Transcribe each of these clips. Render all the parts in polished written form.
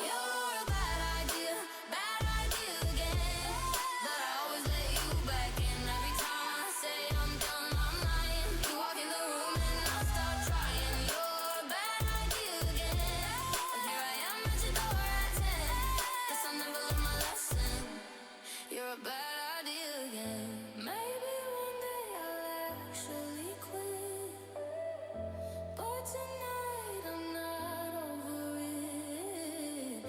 You're a bad idea again. But I always let you back in. Every time I say I'm done, I'm lying. You walk in the room and I start trying. You're a bad idea again. But here I am at your door at 10. Guess I never learned my lesson. You're a bad idea again. Maybe one day I'll actually quit, but tonight I'm not over it.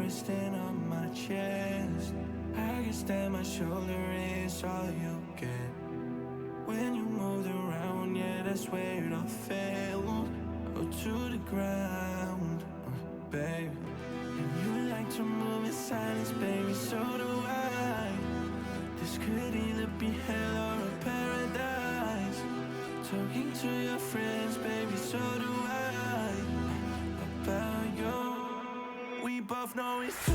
resting on my chest. I guess that my shoulder is all you get. When you moved around, yeah, that's where it all fell. Oh, to the ground, baby. And you like to move in silence, baby, so do I. This could either be hell or a paradise. Talking to your friends, baby, so do I. About you, we both know it's too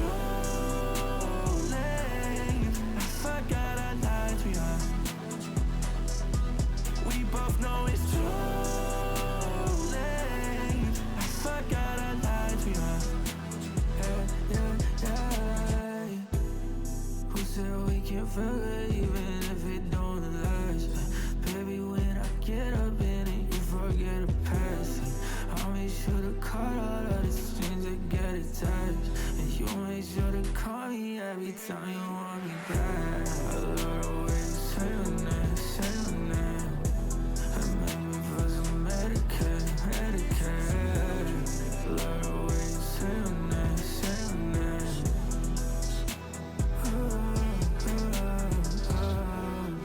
late. I forgot I lied to you. We both know it's too late. I forgot I lied to you. Yeah. Who said we can't forget even if it don't last? Baby, when I get up in it, you forget the past. I'll make sure to cut all of the strings that get attached. And you make sure to call me every time you want me back. I love the way you say your name, say your name. I remember for some Medicaid. Love the way you say your name, say your name.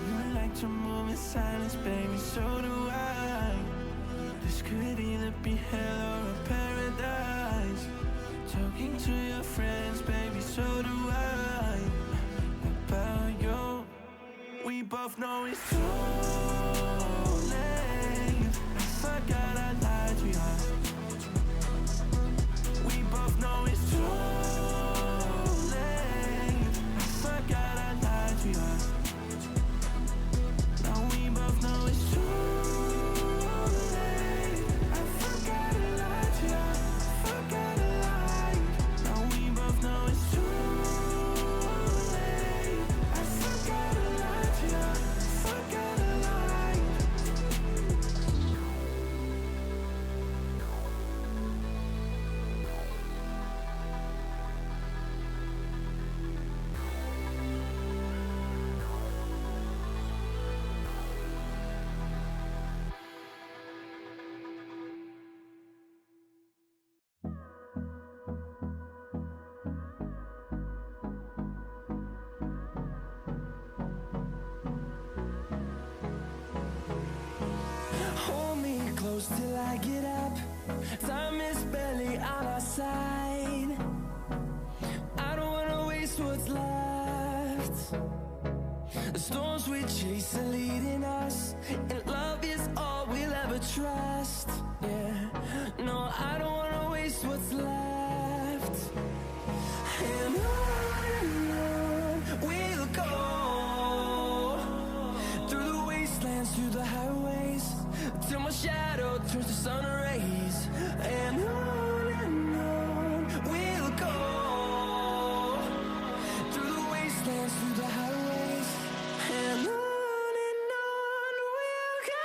You like to move in silence, baby, so do I. This could either be hell or a paradise. Talking to your friends, baby, so do I. About you, we both know it's too late. I forgot I lied to you. We both know it's too late. I forgot I lied to you. Now we both know it's too late. I forgot I lied to you. Forgot I lied. Now we both know it's too late. I forgot I lied to you. Forgot I lied. Hold me close till I get up. Time is barely on our side. I don't wanna waste what's left. The storms we chase are leading us, and love is all we'll ever trust. Yeah, no, I don't wanna waste what's left. And on we'll go, through the wastelands, through the highways, till my shadow turns to sun rays. And on we'll go, through the wastelands, through the highways. And on we'll go.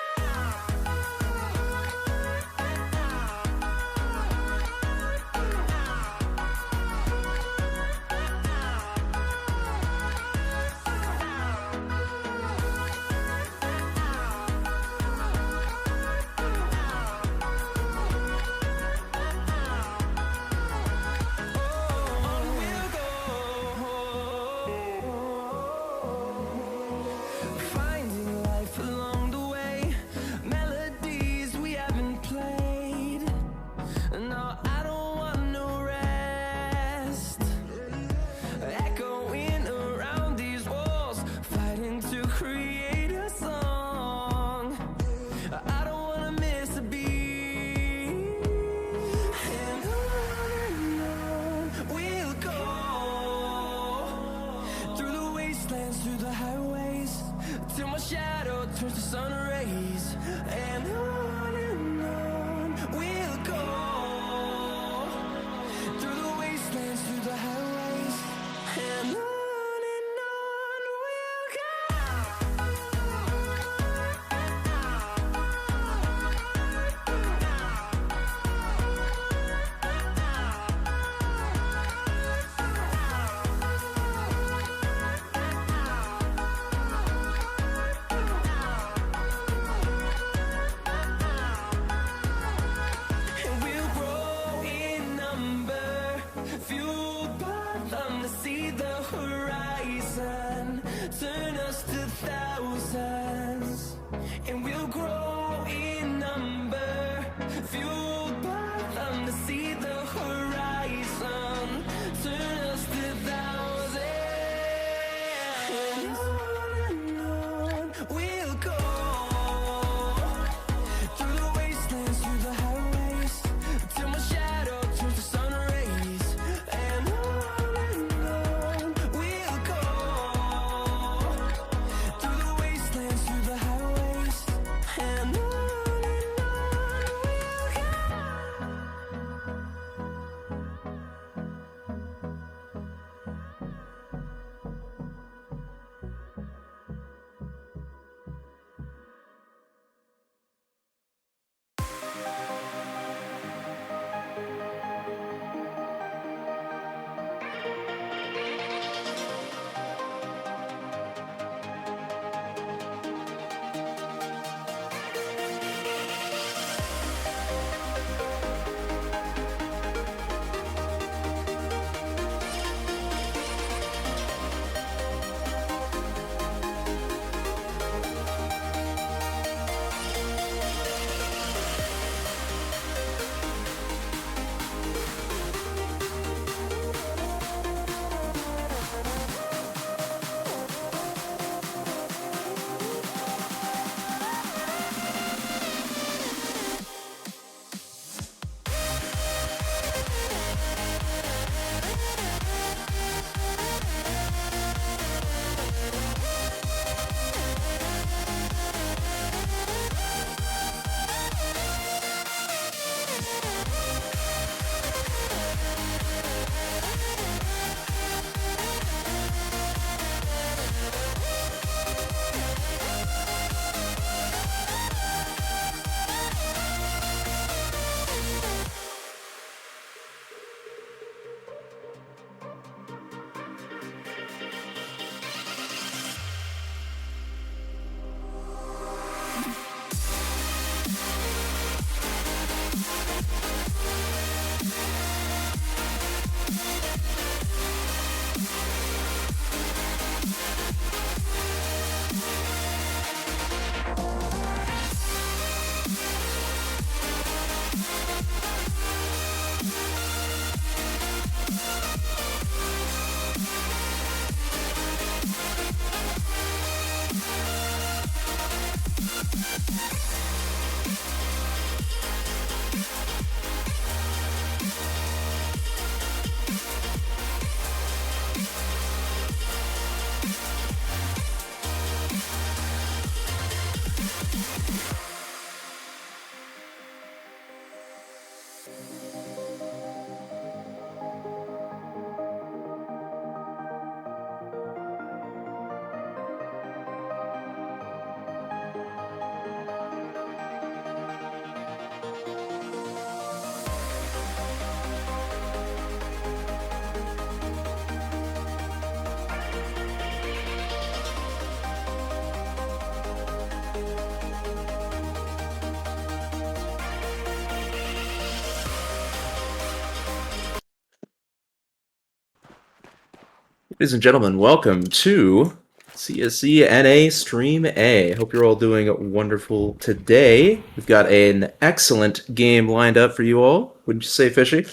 Ladies and gentlemen, welcome to CSC NA Stream A. Hope you're all doing wonderful today. We've got an excellent game lined up for you all. Wouldn't you say, Fishy?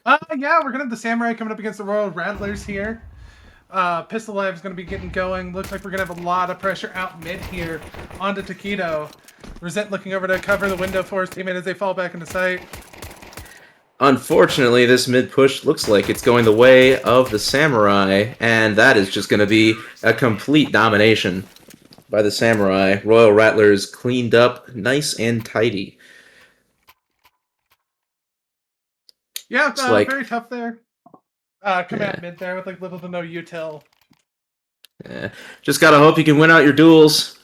Yeah, we're gonna have the Samurai coming up against the Royal Rattlers here. Pistol Live is gonna be getting going. Looks like we're gonna have a lot of pressure out mid here onto Taquito. Resent looking over to cover the window for his teammate as they fall back into sight. Unfortunately, this mid push looks like it's going the way of the Samurai, and that is just going to be a complete domination by the Samurai. Royal Rattlers cleaned up nice and tidy. Yeah, like- very tough there. Come out mid there with like little to no util. Just gotta hope you can win out your duels.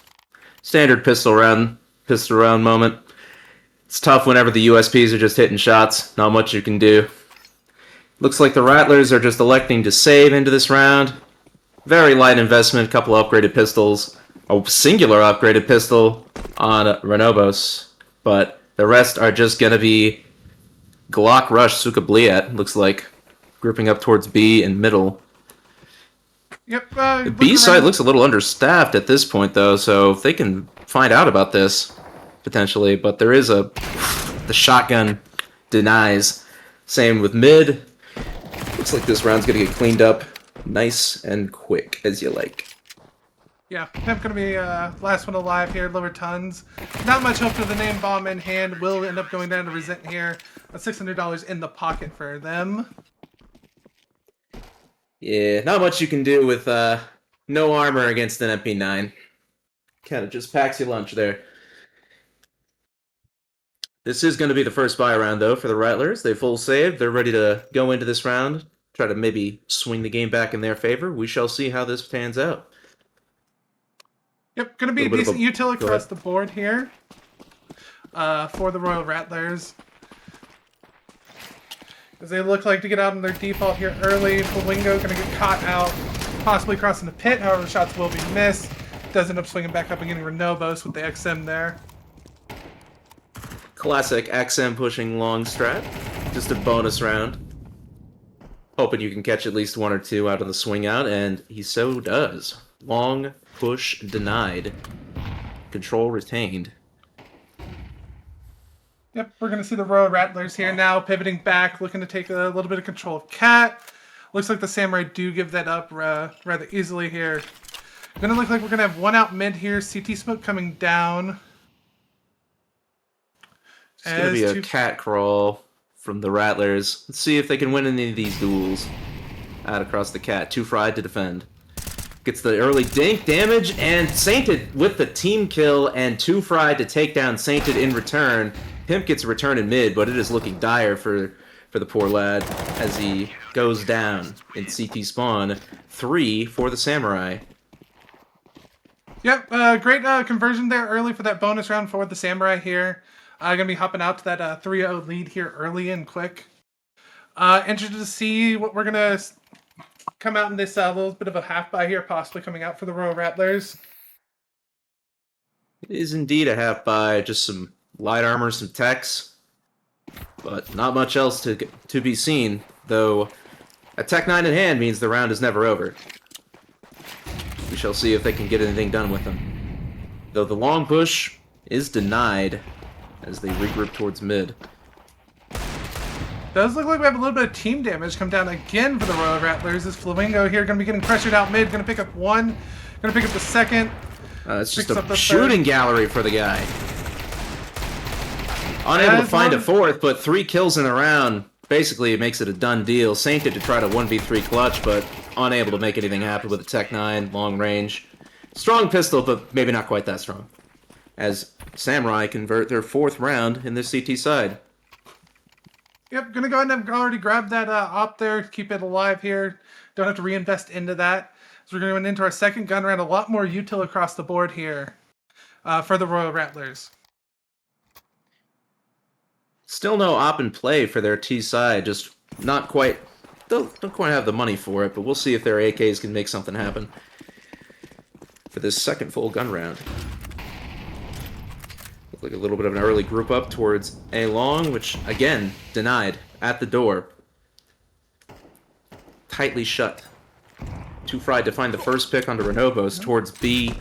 Standard pistol round moment. It's tough whenever the USPs are just hitting shots. Not much you can do. Looks like the Rattlers are just electing to save into this round. Very light investment, couple upgraded pistols. A singular upgraded pistol on Renobos. But the rest are just going to be Glock Rush Sukabliat, looks like. Grouping up towards B and middle. Yep. The B side looks a little understaffed at this point, though, so if they can find out about this, potentially, but there is the shotgun denies. Same with mid. Looks like this round's gonna get cleaned up nice and quick, as you like. Yeah, Pimp gonna be last one alive here, lower tons. Not much hope for the name bomb in hand. Will end up going down to Resent here. $600 in the pocket for them. Yeah, not much you can do with no armor against an MP9. Kind of just packs your lunch there. This is going to be the first buy round, though, for the Rattlers. They full saved. They're ready to go into this round, try to maybe swing the game back in their favor. We shall see how this pans out. Yep, gonna be a decent util across the board here for the Royal Rattlers. As they look like to get out on their default here early. Flamingo gonna get caught out, possibly crossing the pit. However, shots will be missed. Does end up swinging back up and getting Renobos with the XM there. Classic XM pushing long strat. Just a bonus round. Hoping you can catch at least one or two out of the swing out, and he so does. Long push denied. Control retained. Yep, we're going to see the Royal Rattlers here now, pivoting back, looking to take a little bit of control of Cat. Looks like the Samurai do give that up rather easily here. Going to look like we're going to have one out mid here. CT smoke coming down. It's going to be a cat crawl from the Rattlers. Let's see if they can win any of these duels. Out across the cat. Too fried to defend. Gets the early dink damage, and Sainted with the team kill, and Too fried to take down Sainted in return. Pimp gets a return in mid, but it is looking dire for the poor lad as he goes down in CT spawn. 3 for the Samurai. Yep, great conversion there early for that bonus round for the Samurai here. Gonna be hopping out to that 3-0 lead here early and quick. Interested to see what we're gonna come out in this little bit of a half buy here, possibly coming out for the Royal Rattlers. It is indeed a half buy, just some light armor, some techs, but not much else to be seen, though a Tech 9 in hand means the round is never over. We shall see if they can get anything done with them. Though the long push is denied as they regroup towards mid. Does look like we have a little bit of team damage come down again for the Royal Rattlers. This Flamingo here going to be getting pressured out mid, going to pick up one, going to pick up the second. It's just a shooting gallery for the guy. Unable to find a fourth, but 3 kills in the round. Basically, it makes it a done deal. Sainted to try to 1v3 clutch, but unable to make anything happen with a Tech 9, long range. Strong pistol, but maybe not quite that strong. As Samurai convert their 4th round in this CT side. Yep, gonna go ahead and have already grabbed that op there, keep it alive here. Don't have to reinvest into that. So we're going into our second gun round, a lot more util across the board here for the Royal Rattlers. Still no op in play for their T side, just not quite, don't quite have the money for it, but we'll see if their AKs can make something happen for this second full gun round. Look like a little bit of an early group up towards A long, which again denied at the door. Tightly shut. Too fried to find the first pick onto Renobos towards B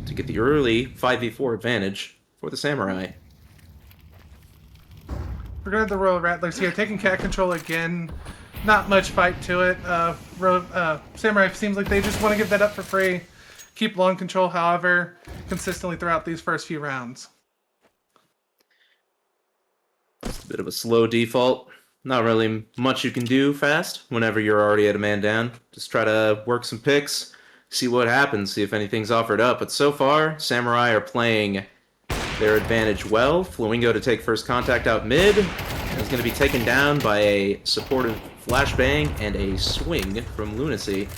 to get the early 5v4 advantage for the Samurai. We're going to the Royal Rattlers here, taking cat control again. Not much fight to it. Samurai seems like they just want to give that up for free. Keep long control, however, consistently throughout these first few rounds. It's a bit of a slow default. Not really much you can do fast whenever you're already at a man down. Just try to work some picks, see what happens, see if anything's offered up. But so far, Samurai are playing their advantage well. Flamingo to take first contact out mid. Is going to be taken down by a supportive flashbang and a swing from Lunacy.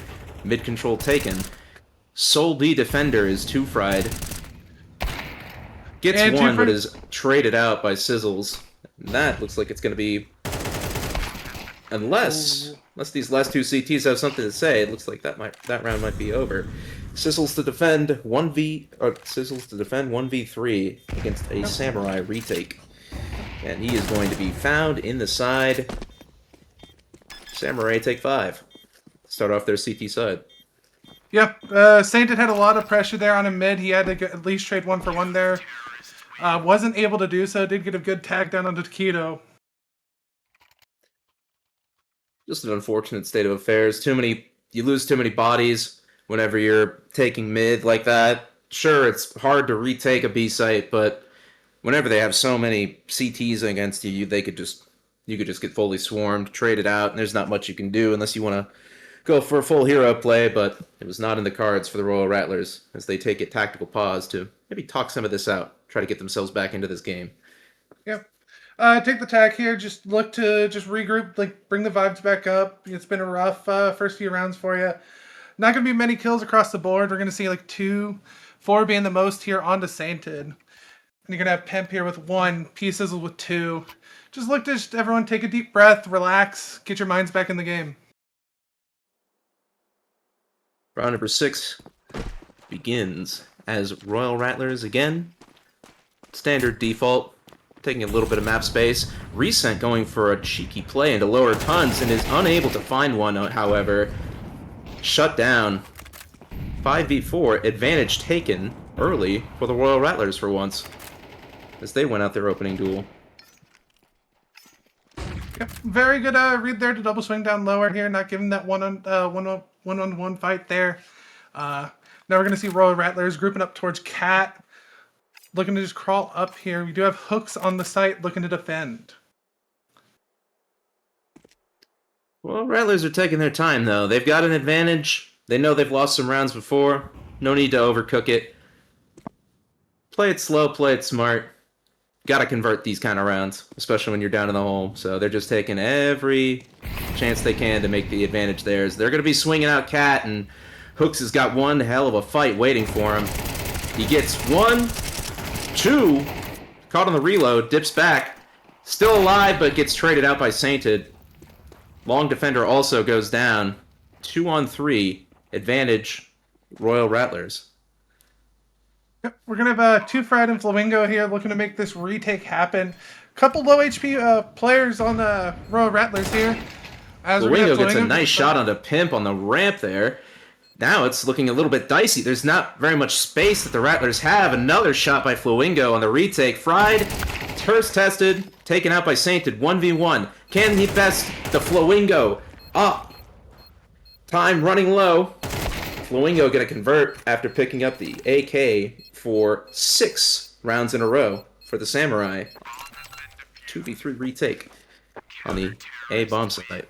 Mid control taken. Soul D defender is too fried. Gets and one, but is traded out by Sizzles. And that looks like it's going to be... Unless these last two CTs have something to say, it looks like that round might be over. Sizzles to defend 1v3 against a Samurai retake. And he is going to be found in the side. Samurai take 5. Start off their CT side. Yep, Sainted had a lot of pressure there on a mid. He had to at least trade 1 for 1 there. Wasn't able to do so. Did get a good tag down onto Taquito. Just an unfortunate state of affairs. You lose too many bodies whenever you're taking mid like that. Sure, it's hard to retake a B site, but whenever they have so many CTs against you, you could just get fully swarmed, traded out, and there's not much you can do unless you want to go for a full hero play, but it was not in the cards for the Royal Rattlers as they take a tactical pause to maybe talk some of this out, try to get themselves back into this game. Yep. Take the tag here. Just look to regroup, bring the vibes back up. It's been a rough first few rounds for you. Not going to be many kills across the board. We're going to see 2, 4 being the most here onto Sainted. And you're going to have Pimp here with 1, P-Sizzle with 2. Just look to everyone take a deep breath, relax, get your minds back in the game. Round number 6 begins as Royal Rattlers again. Standard default. Taking a little bit of map space. Recent going for a cheeky play into lower tons and is unable to find one, however. Shut down. 5v4, advantage taken early for the Royal Rattlers for once, as they went out their opening duel. Yep, very good read there to double swing down lower here, not giving that one-on-one fight there. Now we're going to see Royal Rattlers grouping up towards Cat. Looking to just crawl up here. We do have hooks on the site looking to defend. Well, Rattlers are taking their time, though. They've got an advantage. They know they've lost some rounds before. No need to overcook it. Play it slow, play it smart. Gotta convert these kind of rounds, especially when you're down in the hole. So they're just taking every chance they can to make the advantage theirs. They're going to be swinging out Cat, and Hooks has got one hell of a fight waiting for him. He gets 1, 2, caught on the reload, dips back, still alive, but gets traded out by Sainted. Long Defender also goes down. 2-on-3, advantage, Royal Rattlers. Yep, we're going to have 2 Fried and Flamingo here looking to make this retake happen. Couple low HP players on the Royal Rattlers here. Flamingo gets a nice shot onto Pimp on the ramp there. Now it's looking a little bit dicey. There's not very much space that the Rattlers have. Another shot by Flamingo on the retake. Fried, turst tested, taken out by Sainted. 1v1. Can he best the Flamingo? Up. Time running low. Flamingo gonna convert after picking up the AK for 6 rounds in a row for the Samurai. 2v3 retake on the A bomb site.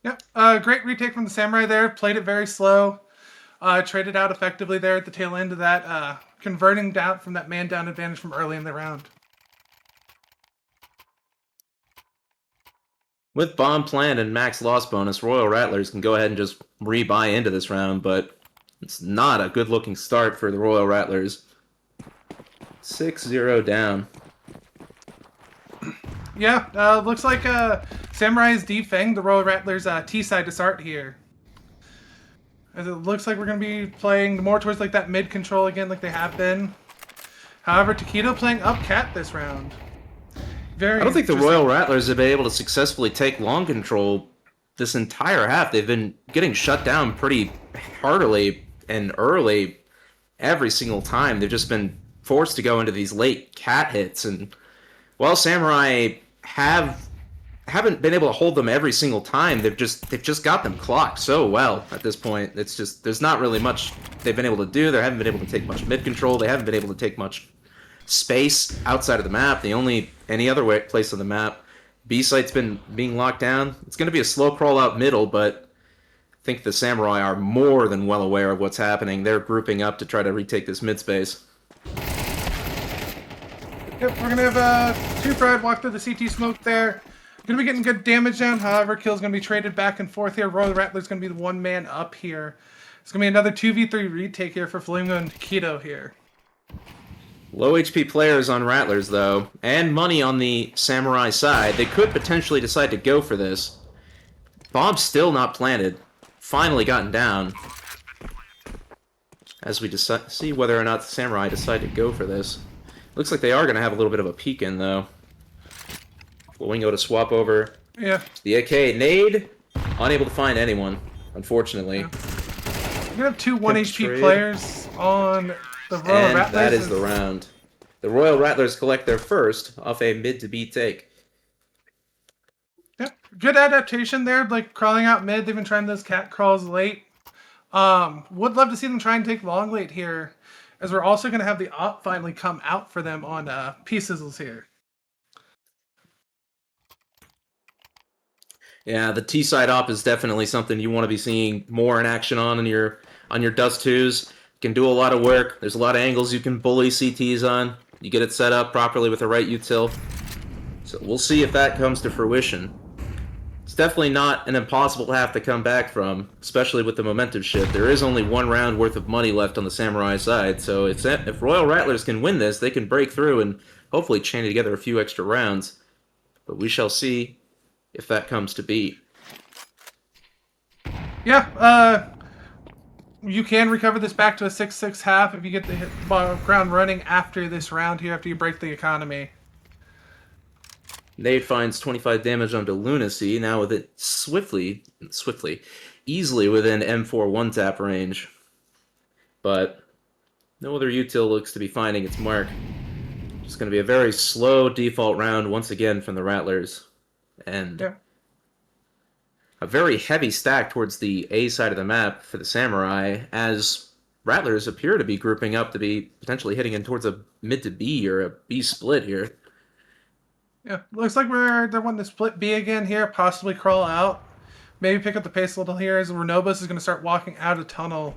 Yep, great retake from the Samurai there. Played it very slow. Traded out effectively there at the tail end of that. Converting down from that man down advantage from early in the round. With bomb plan and max loss bonus, Royal Rattlers can go ahead and just rebuy into this round, but it's not a good looking start for the Royal Rattlers. 6-0 down. Yeah, looks like Samurai is defanged the Royal Rattlers T side to start here. As it looks like we're going to be playing more towards that mid control again like they have been. However, Taquito playing up Cat this round. I don't think the Royal Rattlers have been able to successfully take long control this entire half, they've been getting shut down pretty heartily and early every single time. They've just been forced to go into these late cat hits, and while Samurai haven't been able to hold them every single time, they've just got them clocked so well at this point. It's just there's not really much they've been able to do. They haven't been able to take much mid control. They haven't been able to take much space outside of the map. Any other place on the map, B site's been being locked down. It's going to be a slow crawl out middle, but I think the Samurai are more than well aware of what's happening. They're grouping up to try to retake this mid space. Yep, we're gonna have two Fred walk through the CT smoke there. Gonna be getting good damage down. However, kill's gonna be traded back and forth here. Royal Rattler's gonna be the one man up here. It's gonna be another 2v3 retake here for Flamingo and Keto here. Low HP players on Rattlers, though, and money on the Samurai side. They could potentially decide to go for this. Bomb's still not planted. Finally gotten down. As we see whether or not the Samurai decide to go for this. Looks like they are going to have a little bit of a peek in, though. Flamingo to swap over. Yeah. The AK nade. Unable to find anyone, unfortunately. Yeah. We're gonna have two 1 HP players on the Royal And Rattlers. that is the round. The Royal Rattlers collect their first off a mid to B take. Yeah, good adaptation there, like crawling out mid. They've been trying those cat crawls late. Would love to see them try and take long late here, as we're also going to have the op finally come out for them on P-Sizzles here. Yeah, the T side op is definitely something you want to be seeing more in action on your Dust 2s. Can do a lot of work. There's a lot of angles you can bully CTs on. You get it set up properly with the right util. So we'll see if that comes to fruition. It's definitely not an impossible half to come back from, especially with the momentum shift. There is only one round worth of money left on the Samurai side, so if Royal Rattlers can win this, they can break through and hopefully chain together a few extra rounds. But we shall see if that comes to be. Yeah, you can recover this back to a 6-6 half if you get the ground running after this round here, after you break the economy. Nade finds 25 damage onto Lunacy, now with it easily within M4 one-tap range. But no other util looks to be finding its mark. It's going to be a very slow default round once again from the Rattlers. And yeah, a very heavy stack towards the A side of the map for the Samurai, as Rattlers appear to be grouping up to be potentially hitting in towards a mid to B or a B split here. yeah. Looks like they're wanting to split B again here, possibly crawl out. Maybe pick up the pace a little here as Renobus is going to start walking out of tunnel.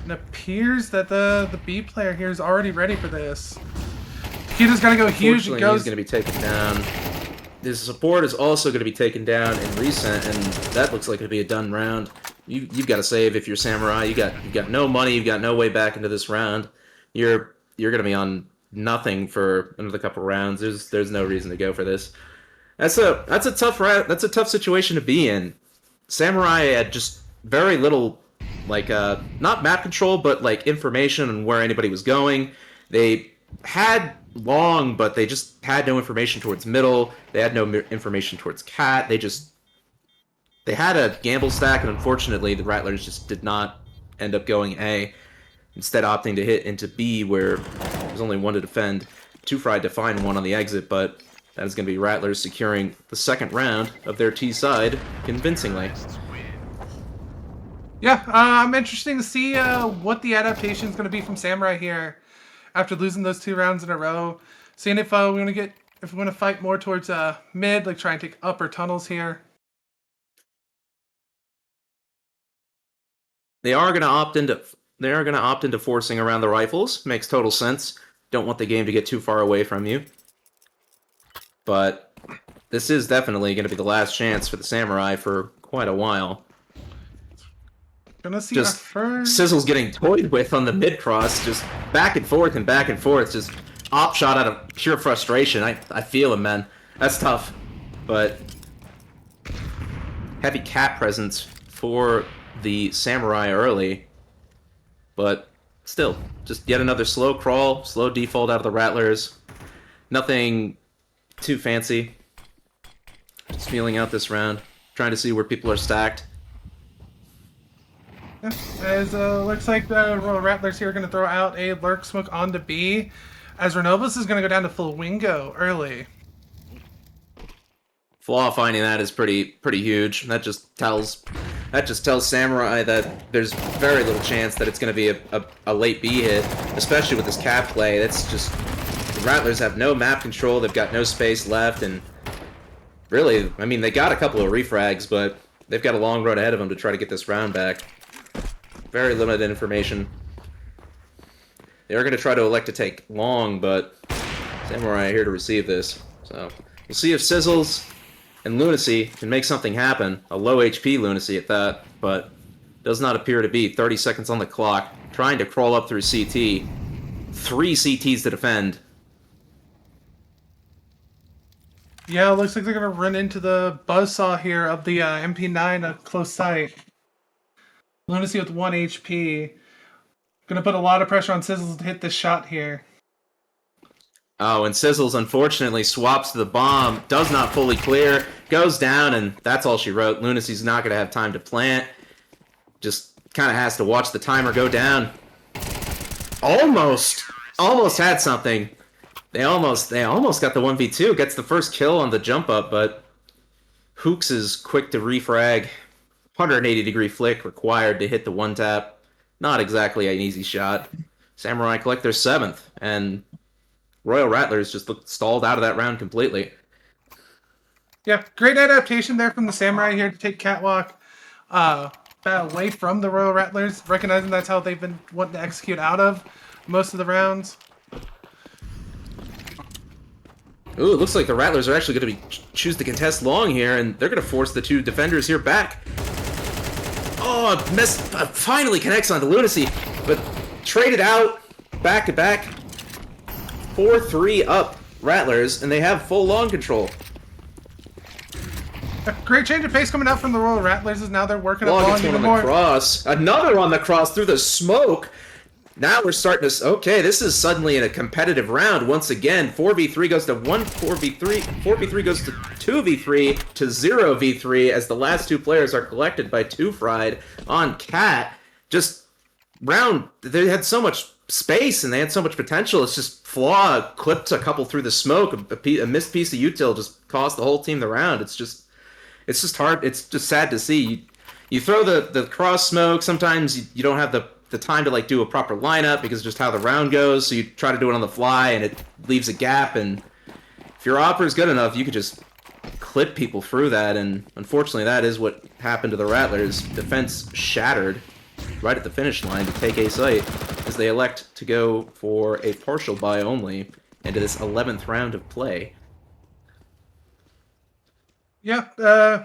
It appears that the B player here is already ready for this. Takita's going to go huge. He's going to be taken down. His support is also going to be taken down in recent, and that looks like it'll be a done round. You've got to save if you're Samurai. You got no money. You've got no way back into this round. You're going to be on nothing for another couple rounds. There's no reason to go for this. That's a tough situation to be in. Samurai had just very little, like not map control, but like information on where anybody was going. They had long, but they just had no information towards middle. They had no information towards cat. They had a gamble stack, and unfortunately, the Rattlers just did not end up going A. Instead, opting to hit into B, where there's only one to defend. Too fried to find one on the exit, but that is going to be Rattlers securing the second round of their T side convincingly. Yeah, I'm interested to see what the adaptation is going to be from Samurai here after losing those 2 rounds in a row. Seeing if we want to fight more towards mid, like try and take upper tunnels here. They are going to opt into forcing around the rifles. Makes total sense. Don't want the game to get too far away from you. But this is definitely going to be the last chance for the Samurai for quite a while. Gonna see just Sizzle's getting toyed with on the mid cross, just back and forth, just op shot out of pure frustration. I feel him, man. That's tough. But heavy cat presence for the Samurai early. But still, just yet another slow crawl, slow default out of the Rattlers. Nothing too fancy. Just feeling out this round. trying to see where people are stacked. As looks like the Royal Rattlers here are going to throw out a Lurk Smoke onto B, as Renobus is going to go down to Flamingo early. Flaw finding that is pretty huge. That just tells Samurai that there's very little chance that it's going to be a late B hit, especially with this cap play. That's just the Rattlers have no map control. They've got no space left, and really, I mean, they got a couple of refrags, but they've got a long road ahead of them to try to get this round back. Very limited information. They are going to try to elect to take long, but Samurai are here to receive this. So we'll see if Sizzles and Lunacy can make something happen. A low HP Lunacy at that, but does not appear to be. 30 seconds on the clock. Trying to crawl up through CT. 3 CTs to defend. Yeah, it looks like they're going to run into the buzzsaw here of the MP9 at close sight. Lunacy with 1 HP. Going to put a lot of pressure on Sizzles to hit this shot here. Oh, and Sizzles unfortunately swaps to the bomb. Does not fully clear. Goes down, and that's all she wrote. Lunacy's not going to have time to plant. Just kind of has to watch the timer go down. Almost had something. They almost got the 1v2. Gets the first kill on the jump up, but Hooks is quick to refrag. 180-degree flick required to hit the one tap. Not exactly an easy shot. Samurai collect their 7th, and Royal Rattlers just looked stalled out of that round completely. Yeah, great adaptation there from the Samurai here to take Catwalk away from the Royal Rattlers, recognizing that's how they've been wanting to execute out of most of the rounds. Ooh, it looks like the Rattlers are actually going to choose to contest long here, and they're going to force the 2 defenders here back. Oh, finally connects onto Lunacy, but traded out, back to back. 4-3 up Rattlers, and they have full long control. A great change of pace coming out from the Royal Rattlers as now they're working Long up long gets one even on more. the cross. Another on the cross through the smoke. Now we're starting to... Okay, this is suddenly in a competitive round once again. 4v3 goes to 4v3. 4v3 goes to 2v3 to 0v3 as the last 2 players are collected by 2 Fried on Cat. Just round... They had so much space and they had so much potential. It's just Flaw clipped a couple through the smoke. A missed piece of util just cost the whole team the round. It's just hard. It's just sad to see. You throw the cross smoke. Sometimes you don't have the time to like do a proper lineup because of just how the round goes. So you try to do it on the fly and it leaves a gap. And if your opera is good enough, you could just clip people through that. And unfortunately, that is what happened to the Rattlers. Defense shattered right at the finish line to take a site as they elect to go for a partial buy only into this 11th round of play. Yeah,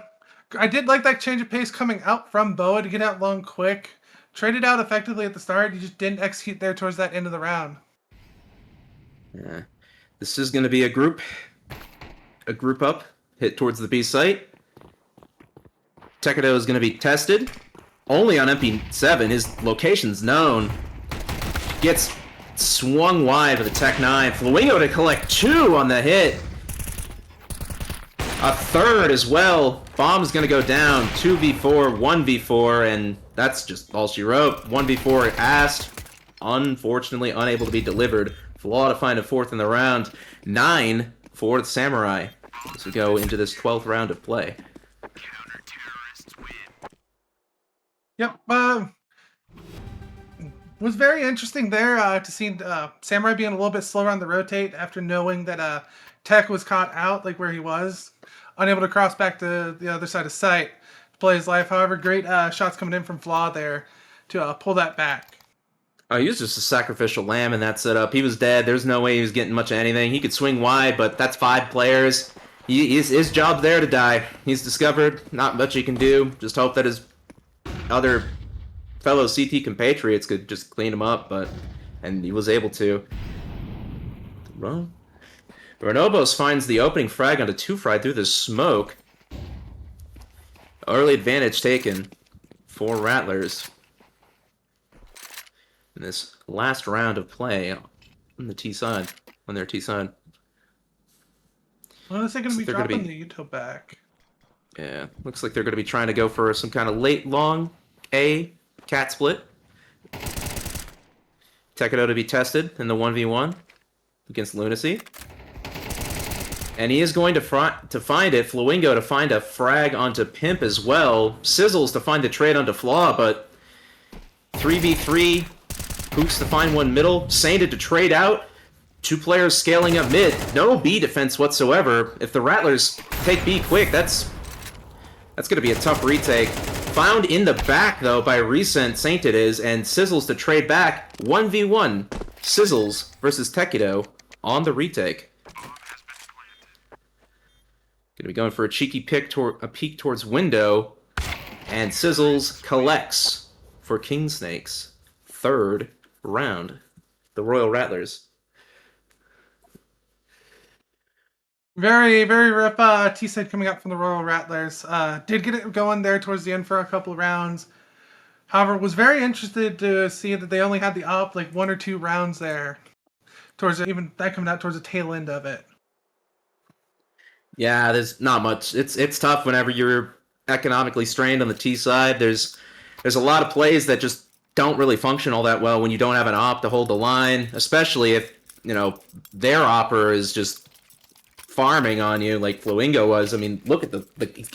I did like that change of pace coming out from BOA to get out long quick. Traded out effectively at the start, you just didn't execute there towards that end of the round. Yeah. This is going to be a group up, hit towards the B site. Tekido is going to be tested. Only on MP7, his location's known. Gets swung wide with a Tech 9. Flamingo to collect 2 on the hit. A 3rd as well. Bomb's going to go down. 2v4, 1v4, and that's just all she wrote. 1v4 asked. Unfortunately, unable to be delivered. Flaw to find a 4th in the round. 9 for the Samurai as we go into this 12th round of play. Yep, was very interesting there to see Samurai being a little bit slower on the rotate after knowing that Tech was caught out, like where he was. Unable to cross back to the other side of sight to play his life. However, great shots coming in from Flaw there to pull that back. He was just a sacrificial lamb in that setup. He was dead. There's no way he was getting much of anything. He could swing wide, but that's 5 players. His job's there to die. He's discovered. Not much he can do. Just hope that his other fellow CT compatriots could just clean him up, and he was able to. Well, Renobos finds the opening frag onto 2 Fried through the smoke. Early advantage taken for Rattlers in this last round of play on the T side, When is they going to be They're gonna dropping be- the util back? Yeah, looks like they're going to be trying to go for some kind of late long A cat split. Tekido to be tested in the 1v1 against Lunacy. And he is going to find it. Flamingo to find a frag onto Pimp as well. Sizzles to find the trade onto Flaw, but 3v3. Pooks to find one middle. Sainted to trade out. Two players scaling up mid. No B defense whatsoever. If the Rattlers take B quick, that's going to be a tough retake. Found in the back, though, by Recent, Sainted is, and Sizzles to trade back. 1v1. Sizzles versus Tekido on the retake. Going to be going for a cheeky peek towards window. And Sizzles collects for King Snake's third round. The Royal Rattlers. Very, very rip T-side coming up from the Royal Rattlers. Did get it going there towards the end for a couple rounds. However, was very interested to see that they only had the op like 1 or 2 rounds there. Even that coming out towards the tail end of it. Yeah, there's not much. It's tough whenever you're economically strained on the T side. There's a lot of plays that just don't really function all that well when you don't have an op to hold the line, especially if, their opper is just farming on you like Flamingo was. I mean, look at the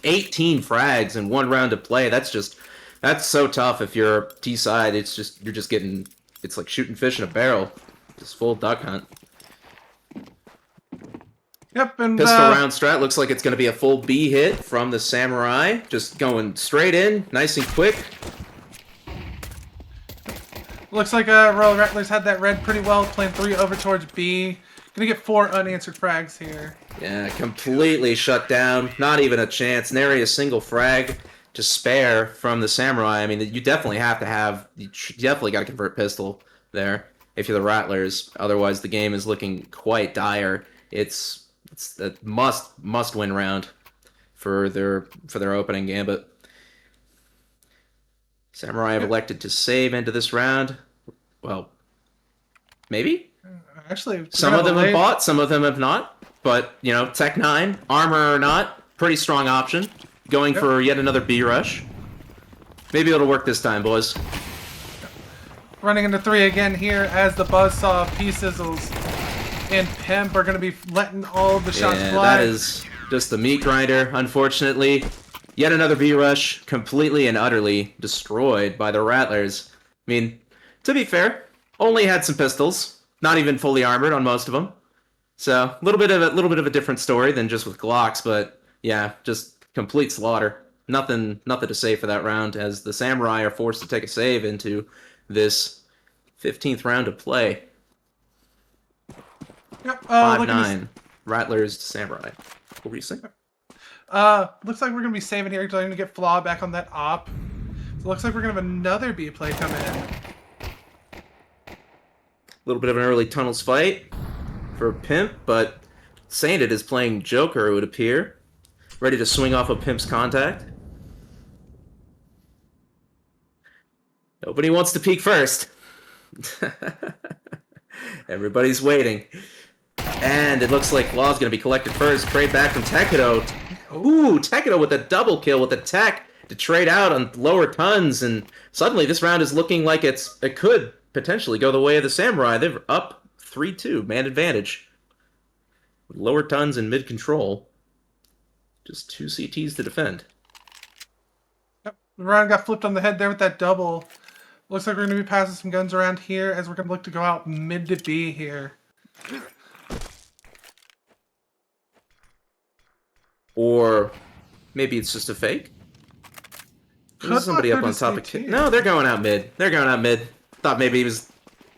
18 frags in 1 round of play. That's so tough if you're T side. It's like shooting fish in a barrel. Just full duck hunt. Yep, and Pistol round strat looks like it's going to be a full B hit from the Samurai. Just going straight in, nice and quick. Looks like Royal Rattlers had that red pretty well, playing 3 over towards B. Gonna get 4 unanswered frags here. Yeah, completely shut down. Not even a chance. Nary a single frag to spare from the Samurai. I mean, you definitely have to you definitely got to convert pistol there if you're the Rattlers. Otherwise, the game is looking quite dire. It's a must win round for their opening gambit. Samurai have elected to save into this round. Well, maybe? Actually, some of them have bought, some of them have not. But, Tech 9, armor or not, pretty strong option. Going for yet another B rush. Maybe it'll work this time, boys. Running into 3 again here as the Buzzsaw, P-Sizzles, and Pimp are going to be letting all of the shots fly. That is just the meat grinder, unfortunately. Yet another B rush, completely and utterly destroyed by the Rattlers. I mean, to be fair, only had some pistols, not even fully armored on most of them. So a little bit of a different story than just with Glocks, but yeah, just complete slaughter. Nothing to say for that round, as the Samurai are forced to take a save into this 15th round of play. Yep. 5-9. Rattlers to Samurai. What were you saying? Looks like we're going to be saving here. Going to get Flaw back on that op. So looks like we're going to have another B play come in. A little bit of an early tunnels fight for Pimp, but Sainted is playing Joker, it would appear. Ready to swing off of Pimp's contact. Nobody wants to peek first. Everybody's waiting. And it looks like Flaw's going to be collected first. Trade back from Tekido. Ooh, Tekido with a double kill with the tech to trade out on lower tons. And suddenly this round is looking like it could potentially go the way of the Samurai. They're up 3-2, man advantage. With lower tons and mid control. Just 2 CTs to defend. Yep, the round got flipped on the head there with that double. Looks like we're going to be passing some guns around here as we're going to look to go out mid to B here. Or maybe it's just a fake. There's somebody up on top of Cat. No, they're going out mid. Thought maybe he was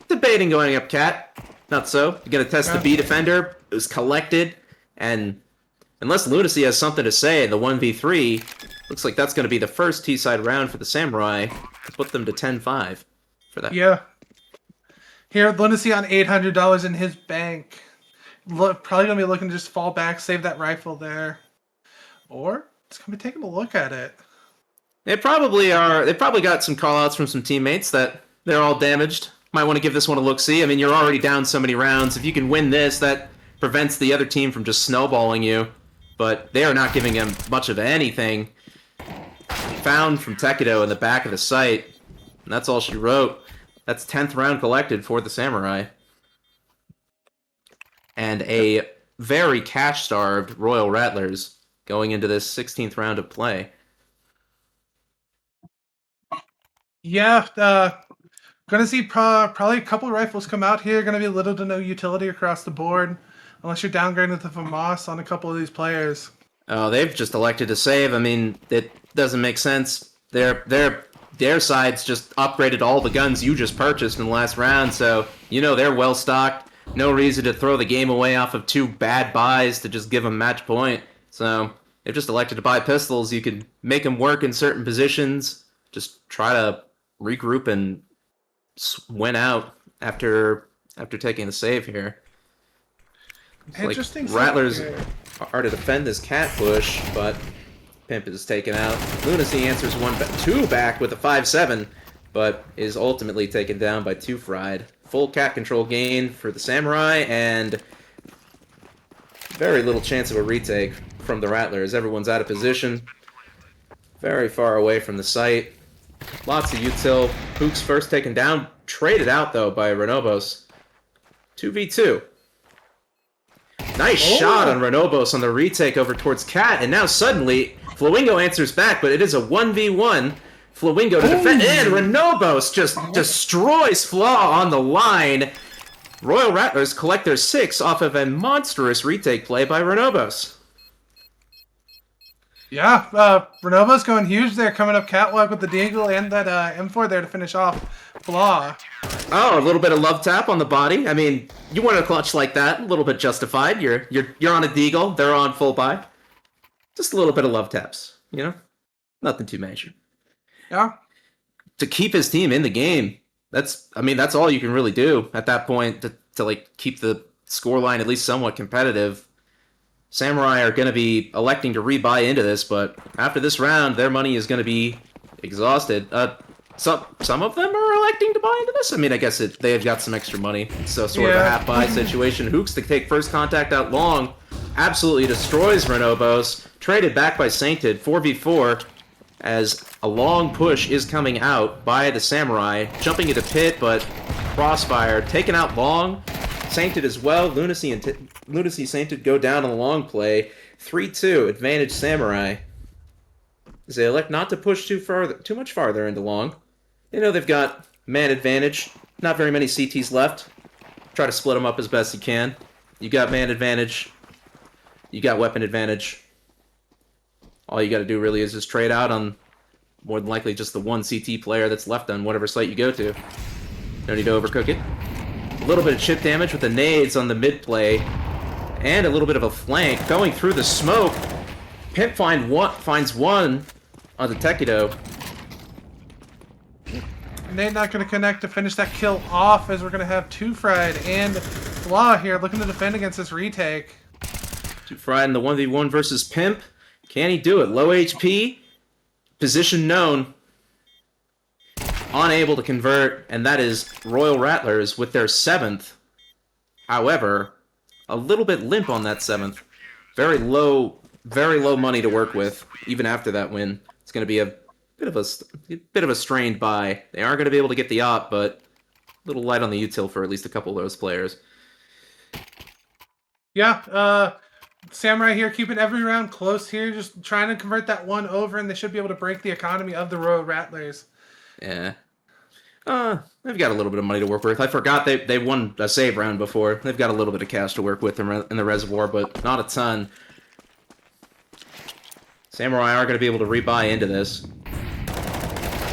debating going up Cat. Not so. You're going to test the B defender. It was collected. And unless Lunacy has something to say in the 1v3, looks like that's going to be the first T-side round for the Samurai. To put them to 10-5 for that. Yeah. Here, Lunacy on $800 in his bank. Probably going to be looking to just fall back, save that rifle there. Or it's going to be taking a look at it. They probably are. They probably got some callouts from some teammates that they're all damaged. Might want to give this one a look-see. I mean, you're already down so many rounds. If you can win this, that prevents the other team from just snowballing you but they are not giving him much of anything. Found from Tekido in the back of the site, and that's all she wrote. That's 10th round collected for the Samurai. And a very cash-starved Royal Rattlers going into this 16th round of play. Yeah, gonna see probably a couple rifles come out here. Gonna be little to no utility across the board, unless you're downgrading to FAMAS on a couple of these players. Oh, they've just elected to save. I mean, it doesn't make sense. Their side's just upgraded all the guns you just purchased in the last round, so you know they're well stocked. No reason to throw the game away off of 2 bad buys to just give them match point. So they've just elected to buy pistols. You can make them work in certain positions. Just try to regroup and win out after taking the save here. It's Interesting. Like Rattlers are to defend this cat push, but Pimp is taken out. Lunacy answers 2 back with a 5-7, but is ultimately taken down by 2 Fried. Full cat control gain for the Samurai, and very little chance of a retake from the Rattlers. Everyone's out of position, very far away from the site. Lots of util. Hook's first taken down, traded out though by Renobos. 2v2. Nice shot on Renobos on the retake over towards Cat, and now suddenly Flowingo answers back, but it is a 1v1. Flowingo to defend, and Renobos just destroys Flaw on the line. Royal Rattlers collect their 6 off of a monstrous retake play by Renobos. Yeah, Renova's going huge there, coming up catwalk with the Deagle and that M4 there to finish off Flaw. Oh, a little bit of love tap on the body. I mean, you want a clutch like that, a little bit justified. You're on a Deagle, they're on full buy. Just a little bit of love taps, you know? Nothing too major. Yeah. To keep his team in the game, that's all you can really do at that point to like keep the scoreline at least somewhat competitive. Samurai are going to be electing to rebuy into this, but after this round, their money is going to be exhausted. Some of them are electing to buy into this. I mean, I guess they've got some extra money, so sort of a half-buy situation. Hooks to take first contact out long, absolutely destroys Renobos. Traded back by Sainted, 4v4, as a long push is coming out by the Samurai. Jumping into pit, but Crossfire taken out long. Sainted as well. Lunacy Sainted go down on the long play. 3-2, advantage Samurai. As they elect not to push too much farther into long. They know they've got man advantage. Not very many CTs left. Try to split them up as best you can. You got man advantage. You got weapon advantage. All you got to do really is just trade out on more than likely just the one CT player that's left on whatever site you go to. No need to overcook it. A little bit of chip damage with the nades on the mid play. And a little bit of a flank going through the smoke. Pimp finds one on the Tekido. Nade not going to connect to finish that kill off, as we're going to have 2 Fried and Flaw here looking to defend against this retake. 2 Fried in the 1v1 versus Pimp. Can he do it? Low HP. Position known. Unable to convert, and that is Royal Rattlers with their 7th. However, a little bit limp on that 7th. Very low money to work with, even after that win. It's going to be a bit of a strained buy. They are going to be able to get the op, but a little light on the util for at least a couple of those players. Yeah, Samurai here keeping every round close here, just trying to convert that one over, and they should be able to break the economy of the Royal Rattlers. Yeah. They've got a little bit of money to work with. I forgot they won a save round before. They've got a little bit of cash to work with in the reservoir, but not a ton. Samurai are going to be able to rebuy into this.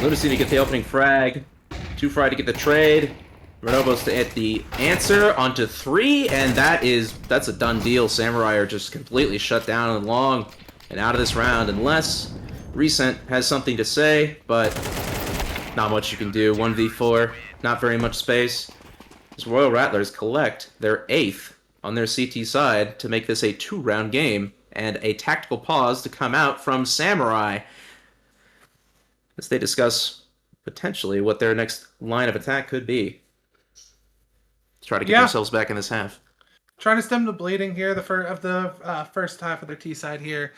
Lunacy to get the opening frag. 2 Fried to get the trade. Renobos to hit the answer onto 3, and that's a done deal. Samurai are just completely shut down and long and out of this round, unless Recent has something to say, but not much you can do. 1v4, not very much space. As Royal Rattlers collect their 8th on their CT side to make this a 2-round game, and a tactical pause to come out from Samurai as they discuss potentially what their next line of attack could be. Try to get themselves back in this half. Trying to stem the bleeding here, the first half of their T side here.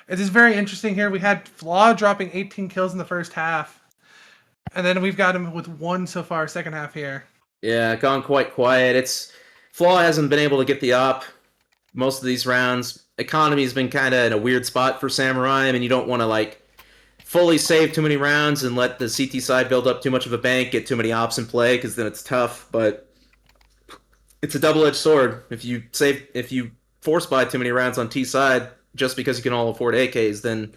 It is very interesting here. We had Flaw dropping 18 kills in the first half. And then we've got him with 1 so far, second half here. Yeah, gone quite quiet. Flaw hasn't been able to get the op most of these rounds. Economy's been kind of in a weird spot for Samurai. I mean, you don't want to, like, fully save too many rounds and let the CT side build up too much of a bank, get too many ops in play, because then it's tough. But it's a double-edged sword. If you force buy too many rounds on T side just because you can all afford AKs, then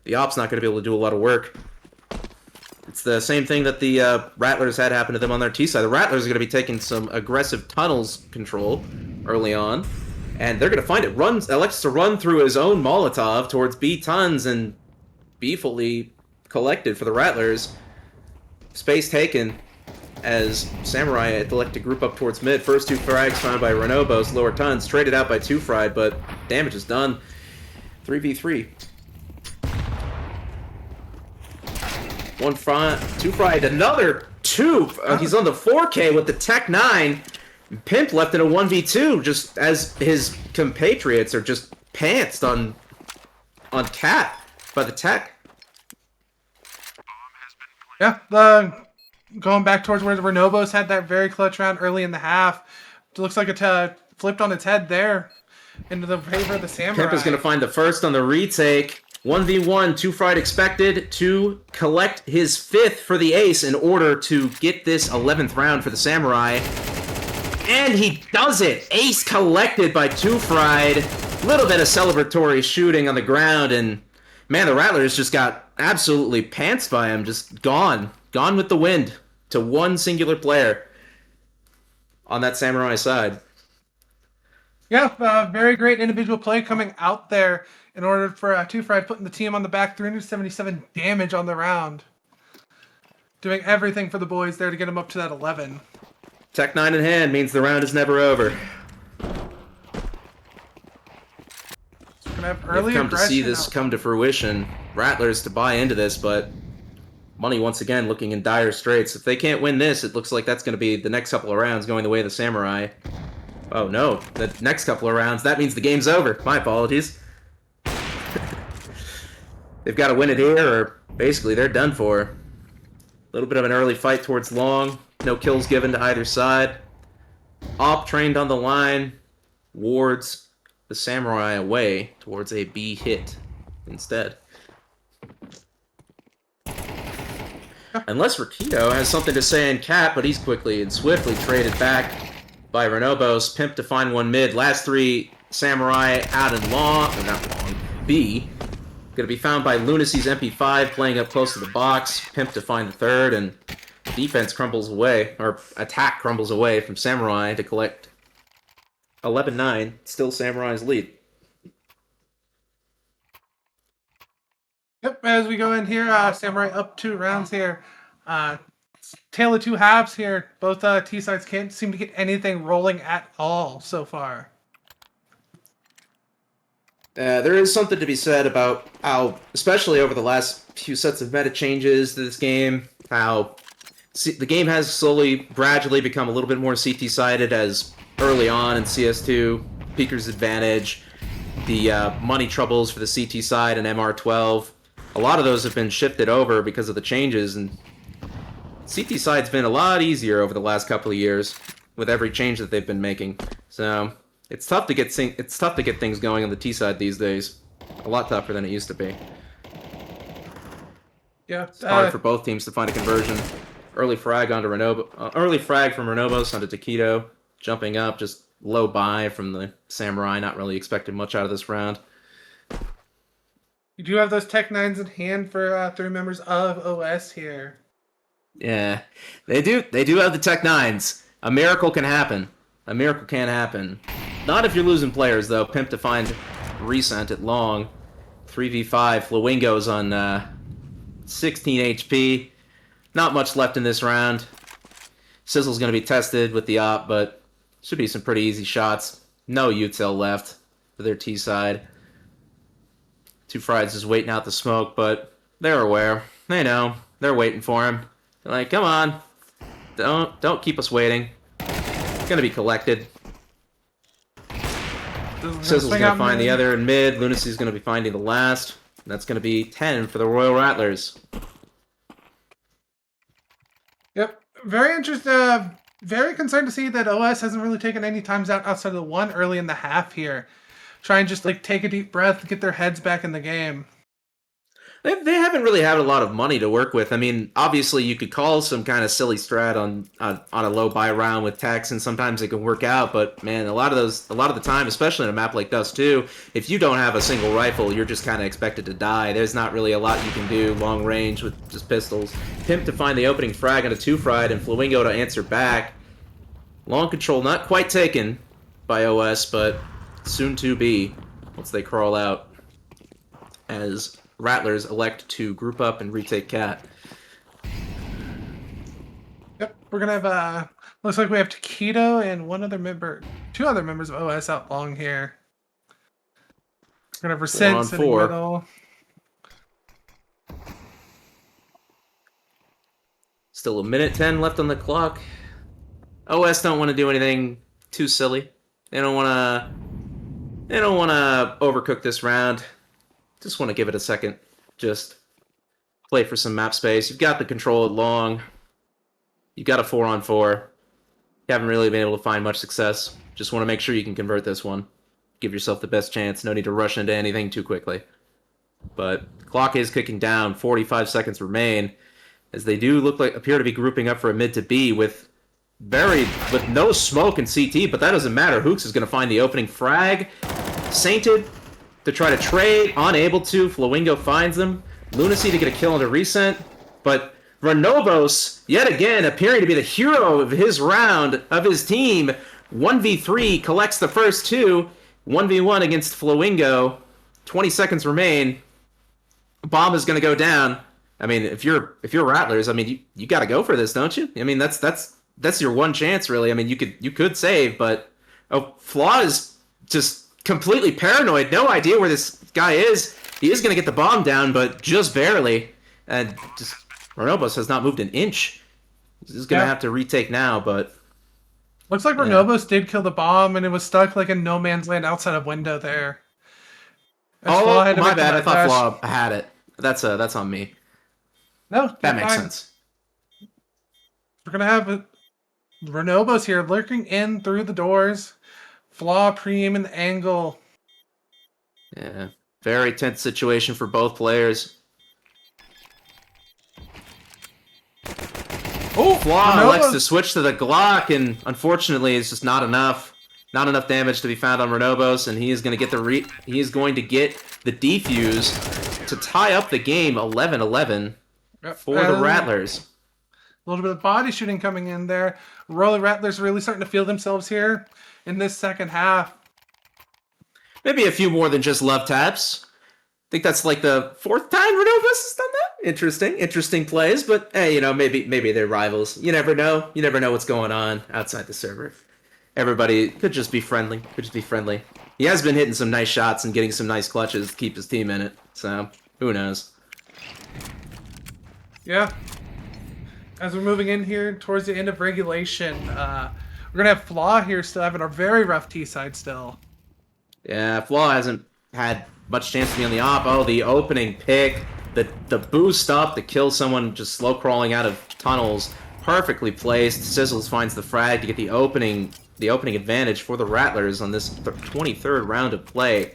the op's not going to be able to do a lot of work. It's the same thing that the Rattlers had happen to them on their T side. The Rattlers are going to be taking some aggressive tunnels control early on, and they're going to find it. Elects to run through his own Molotov towards B tons and be fully collected for the Rattlers. Space taken as Samurai elect to group up towards mid. First 2 frags found by Renobos, lower tons, traded out by 2 fried, but damage is done. 3v3. 1 front, 2 fried, another 2. He's on the 4K with the Tech 9. Pimp left in a 1v2 just as his compatriots are just pantsed on Cat by the Tech. Yeah, going back towards where the Renobos had that very clutch round early in the half. It looks like it flipped on its head there into the favor of the Samurai. Pimp is going to find the first on the retake. 1v1, 2 fried expected to collect his 5th for the ace in order to get this 11th round for the Samurai. And he does it! Ace collected by 2 fried. Little bit of celebratory shooting on the ground, and man, the Rattlers just got absolutely pantsed by him. Just gone with the wind to one singular player on that Samurai side. Yeah, very great individual play coming out there in order for 2 fried putting the team on the back. 377 damage on the round. Doing everything for the boys there to get them up to that 11. Tech 9 in hand means the round is never over. We've come to see this come to fruition. Rattlers to buy into this, but Money once again looking in dire straits. If they can't win this, it looks like that's going to be the next couple of rounds going the way of the Samurai. Oh no, the next couple of rounds, that means the game's over. My apologies. They've got to win it here, or basically they're done for. A little bit of an early fight towards long. No kills given to either side. Op trained on the line. Wards the Samurai away towards a B hit instead. Unless Rakito has something to say in Cat, but he's quickly and swiftly traded back by Renobos. Pimp to find one mid. Last 3 Samurai out in long, or not long, B. Going to be found by Lunacy's MP5 playing up close to the box. Pimp to find the 3rd, and defense crumbles away, or attack crumbles away from Samurai to collect 11-9. Still Samurai's lead. Yep, as we go in here, Samurai up 2 rounds here. Tale of 2 halves here. Both T-sides can't seem to get anything rolling at all so far. There is something to be said about how, especially over the last few sets of meta changes to this game, how the game has slowly, gradually become a little bit more CT-sided as early on in CS2, Peeker's advantage, the money troubles for the CT side and MR12. A lot of those have been shifted over because of the changes, and CT side's been a lot easier over the last couple of years with every change that they've been making. So it's tough to get things going on the T side these days. A lot tougher than it used to be. Yeah, it's hard for both teams to find a conversion. Early frag onto early frag from Renobos onto Taquito, jumping up, just low buy from the Samurai. Not really expecting much out of this round. You do have those Tech 9s in hand for 3 members of OS here. Yeah, they do. They do have the Tech 9s. A miracle can happen. A miracle can happen. Not if you're losing players, though. Pimp to find Recent at long. 3v5. Flowingo's on 16 HP. Not much left in this round. Sizzle's going to be tested with the op, but should be some pretty easy shots. No util left for their T side. 2 Frieds is waiting out the smoke, but they're aware. They know. They're waiting for him. They're like, come on. Don't keep us waiting. It's going to be collected. Sizzle's swing going out to find mid. the other in mid. Lunacy's going to be finding the last. And that's going to be 10 for the Royal Rattlers. Yep. Very interested. Very concerned to see that OS hasn't really taken any times out outside of the one early in the half here. Try and just like take a deep breath, get their heads back in the game. They haven't really had a lot of money to work with. I mean, obviously you could call some kind of silly strat on a low buy round with Tex, and sometimes it can work out. But man, a lot of the time, especially in a map like Dust 2, if you don't have a single rifle, you're just kind of expected to die. There's not really a lot you can do long range with just pistols. Pimp to find the opening frag on a 2-fried, and Flamingo to answer back. Long control not quite taken by OS, but soon to be once they crawl out as Rattlers elect to group up and retake Cat. Yep, we're gonna have looks like we have Taquito and two other members of OS out long here. We're gonna have Resent sitting 4-on-4. middle. Still a minute 10 left on the clock. OS don't want to do anything too silly. They don't want to overcook this round. Just want to give it a second. Just play for some map space. You've got the control at long. You've got a 4-on-4. You haven't really been able to find much success. Just want to make sure you can convert this one. Give yourself the best chance. No need to rush into anything too quickly. But the clock is kicking down. 45 seconds remain. As they do appear to be grouping up for a mid to B with no smoke in CT, but that doesn't matter. Hooks is going to find the opening frag. Sainted to try to trade, unable to. Flowingo finds them. Lunacy to get a kill into Recent, but Renobos, yet again, appearing to be the hero of his round, of his team. 1v3, collects the first two. 1v1 against Flowingo. 20 seconds remain. Bomb is going to go down. I mean, if you're Rattlers, I mean, you got to go for this, don't you? I mean, that's your one chance, really. I mean, you could save, but Flaw is just completely paranoid. No idea where this guy is. He is going to get the bomb down, but just barely. And just Renobos has not moved an inch. He's going to have to retake now, but looks like Renobos did kill the bomb, and it was stuck like in no man's land outside of window there. My bad. I thought Flaw had it. That's on me. No, that makes sense. We're gonna have Renobos here lurking in through the doors. Flaw pre-aiming the angle. Yeah, very tense situation for both players. Oh, Flaw elects to switch to the Glock, and unfortunately, it's just not enough. Not enough damage to be found on Renobos, and he is going to get the defuse to tie up the game 11-11 for the Rattlers. A little bit of body shooting coming in there. Royal Rattlers really starting to feel themselves here in this second half. Maybe a few more than just love taps. I think that's like the fourth time Renobos has done that. Interesting plays, but hey, maybe they're rivals. You never know. You never know what's going on outside the server. Everybody could just be friendly. He has been hitting some nice shots and getting some nice clutches to keep his team in it. So who knows? Yeah. As we're moving in here towards the end of regulation, we're gonna have Flaw here still having a very rough T side still. Yeah, Flaw hasn't had much chance to be on the op. Oh, the opening pick, the boost up to kill someone just slow crawling out of tunnels, perfectly placed. Sizzles finds the frag to get the opening advantage for the Rattlers on this 23rd round of play.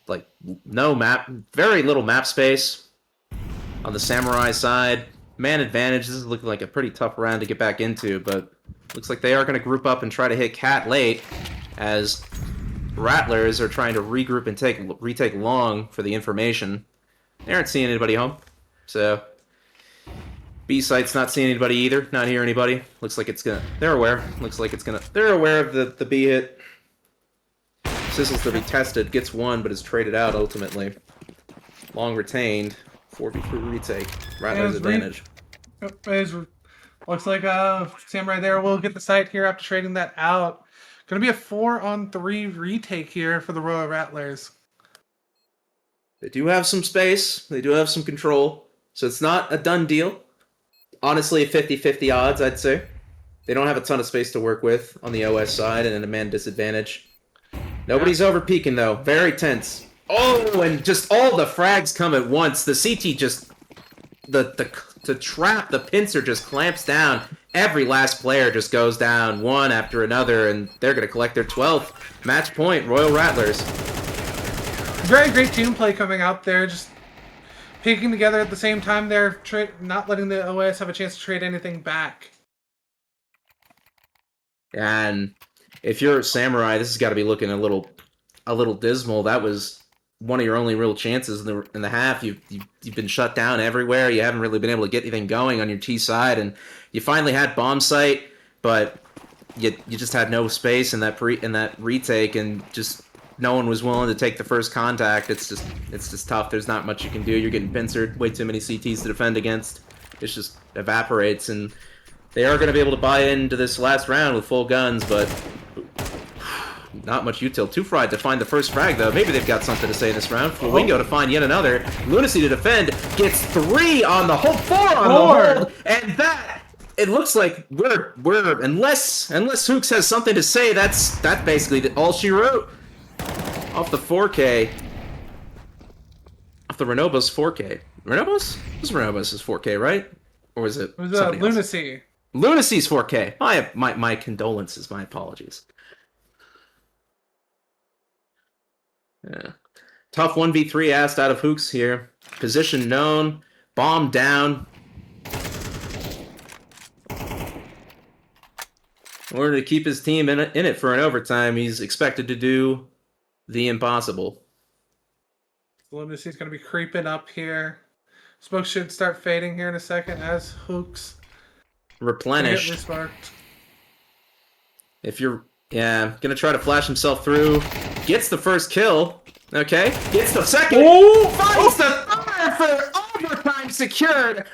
Like very little map space on the Samurai side. Man advantage. This is looking like a pretty tough round to get back into, but looks like they are going to group up and try to hit Cat late as Rattlers are trying to regroup and retake long for the information. They aren't seeing anybody home, so B site's not seeing anybody either. Not hear anybody. Looks like it's gonna. They're aware. They're aware of the B hit. Sizzles to be tested. Gets one, but is traded out ultimately. Long retained. 4v3 retake. Rattler's advantage. Looks like Samurai there will get the site here after trading that out. Gonna be a 4-on-3 retake here for the Royal Rattlers. They do have some space. They do have some control. So it's not a done deal. Honestly, 50-50 odds, I'd say. They don't have a ton of space to work with on the OS side and a man disadvantage. Nobody's over peeking though. Very tense. Oh, and just all the frags come at once. The CT just the trap, the pincer just clamps down. Every last player just goes down one after another, and they're gonna collect their 12th match point. Royal Rattlers. Very great team play coming out there, just peeking together at the same time. They're not letting the OS have a chance to trade anything back. And if you're Samurai, this has got to be looking a little dismal. That was one of your only real chances in the half. You've been shut down everywhere. You haven't really been able to get anything going on your T side, and you finally had bomb sight, but you just had no space in that retake, and just no one was willing to take the first contact. It's just tough. There's not much you can do. You're getting pincered. Way too many CTs to defend against. It just evaporates, and they are going to be able to buy into this last round with full guns, but not much util. Too fried to find the first frag, though. Maybe they've got something to say in this round. Flamingo to find yet another. Lunacy to defend. Gets 3 on the hold. 4 on the hold. And that, it looks like we're unless Hooks has something to say, that's basically all she wrote. Off the 4K. Off the Renobos 4K. Renobos? It was Renobos' 4K, right? Or was it? It was Lunacy. Lunacy. Lunacy's 4K. My condolences. My apologies. Yeah. Tough 1v3 asked out of Hooks here. Position known. Bomb down. In order to keep his team in it for an overtime, he's expected to do the impossible. Lunacy's going to be creeping up here. Smoke should start fading here in a second as Hooks Replenished. Sparked. If you're, gonna try to flash himself through. Gets the first kill. Okay. Gets the second. Oh! Finds the third for overtime secured.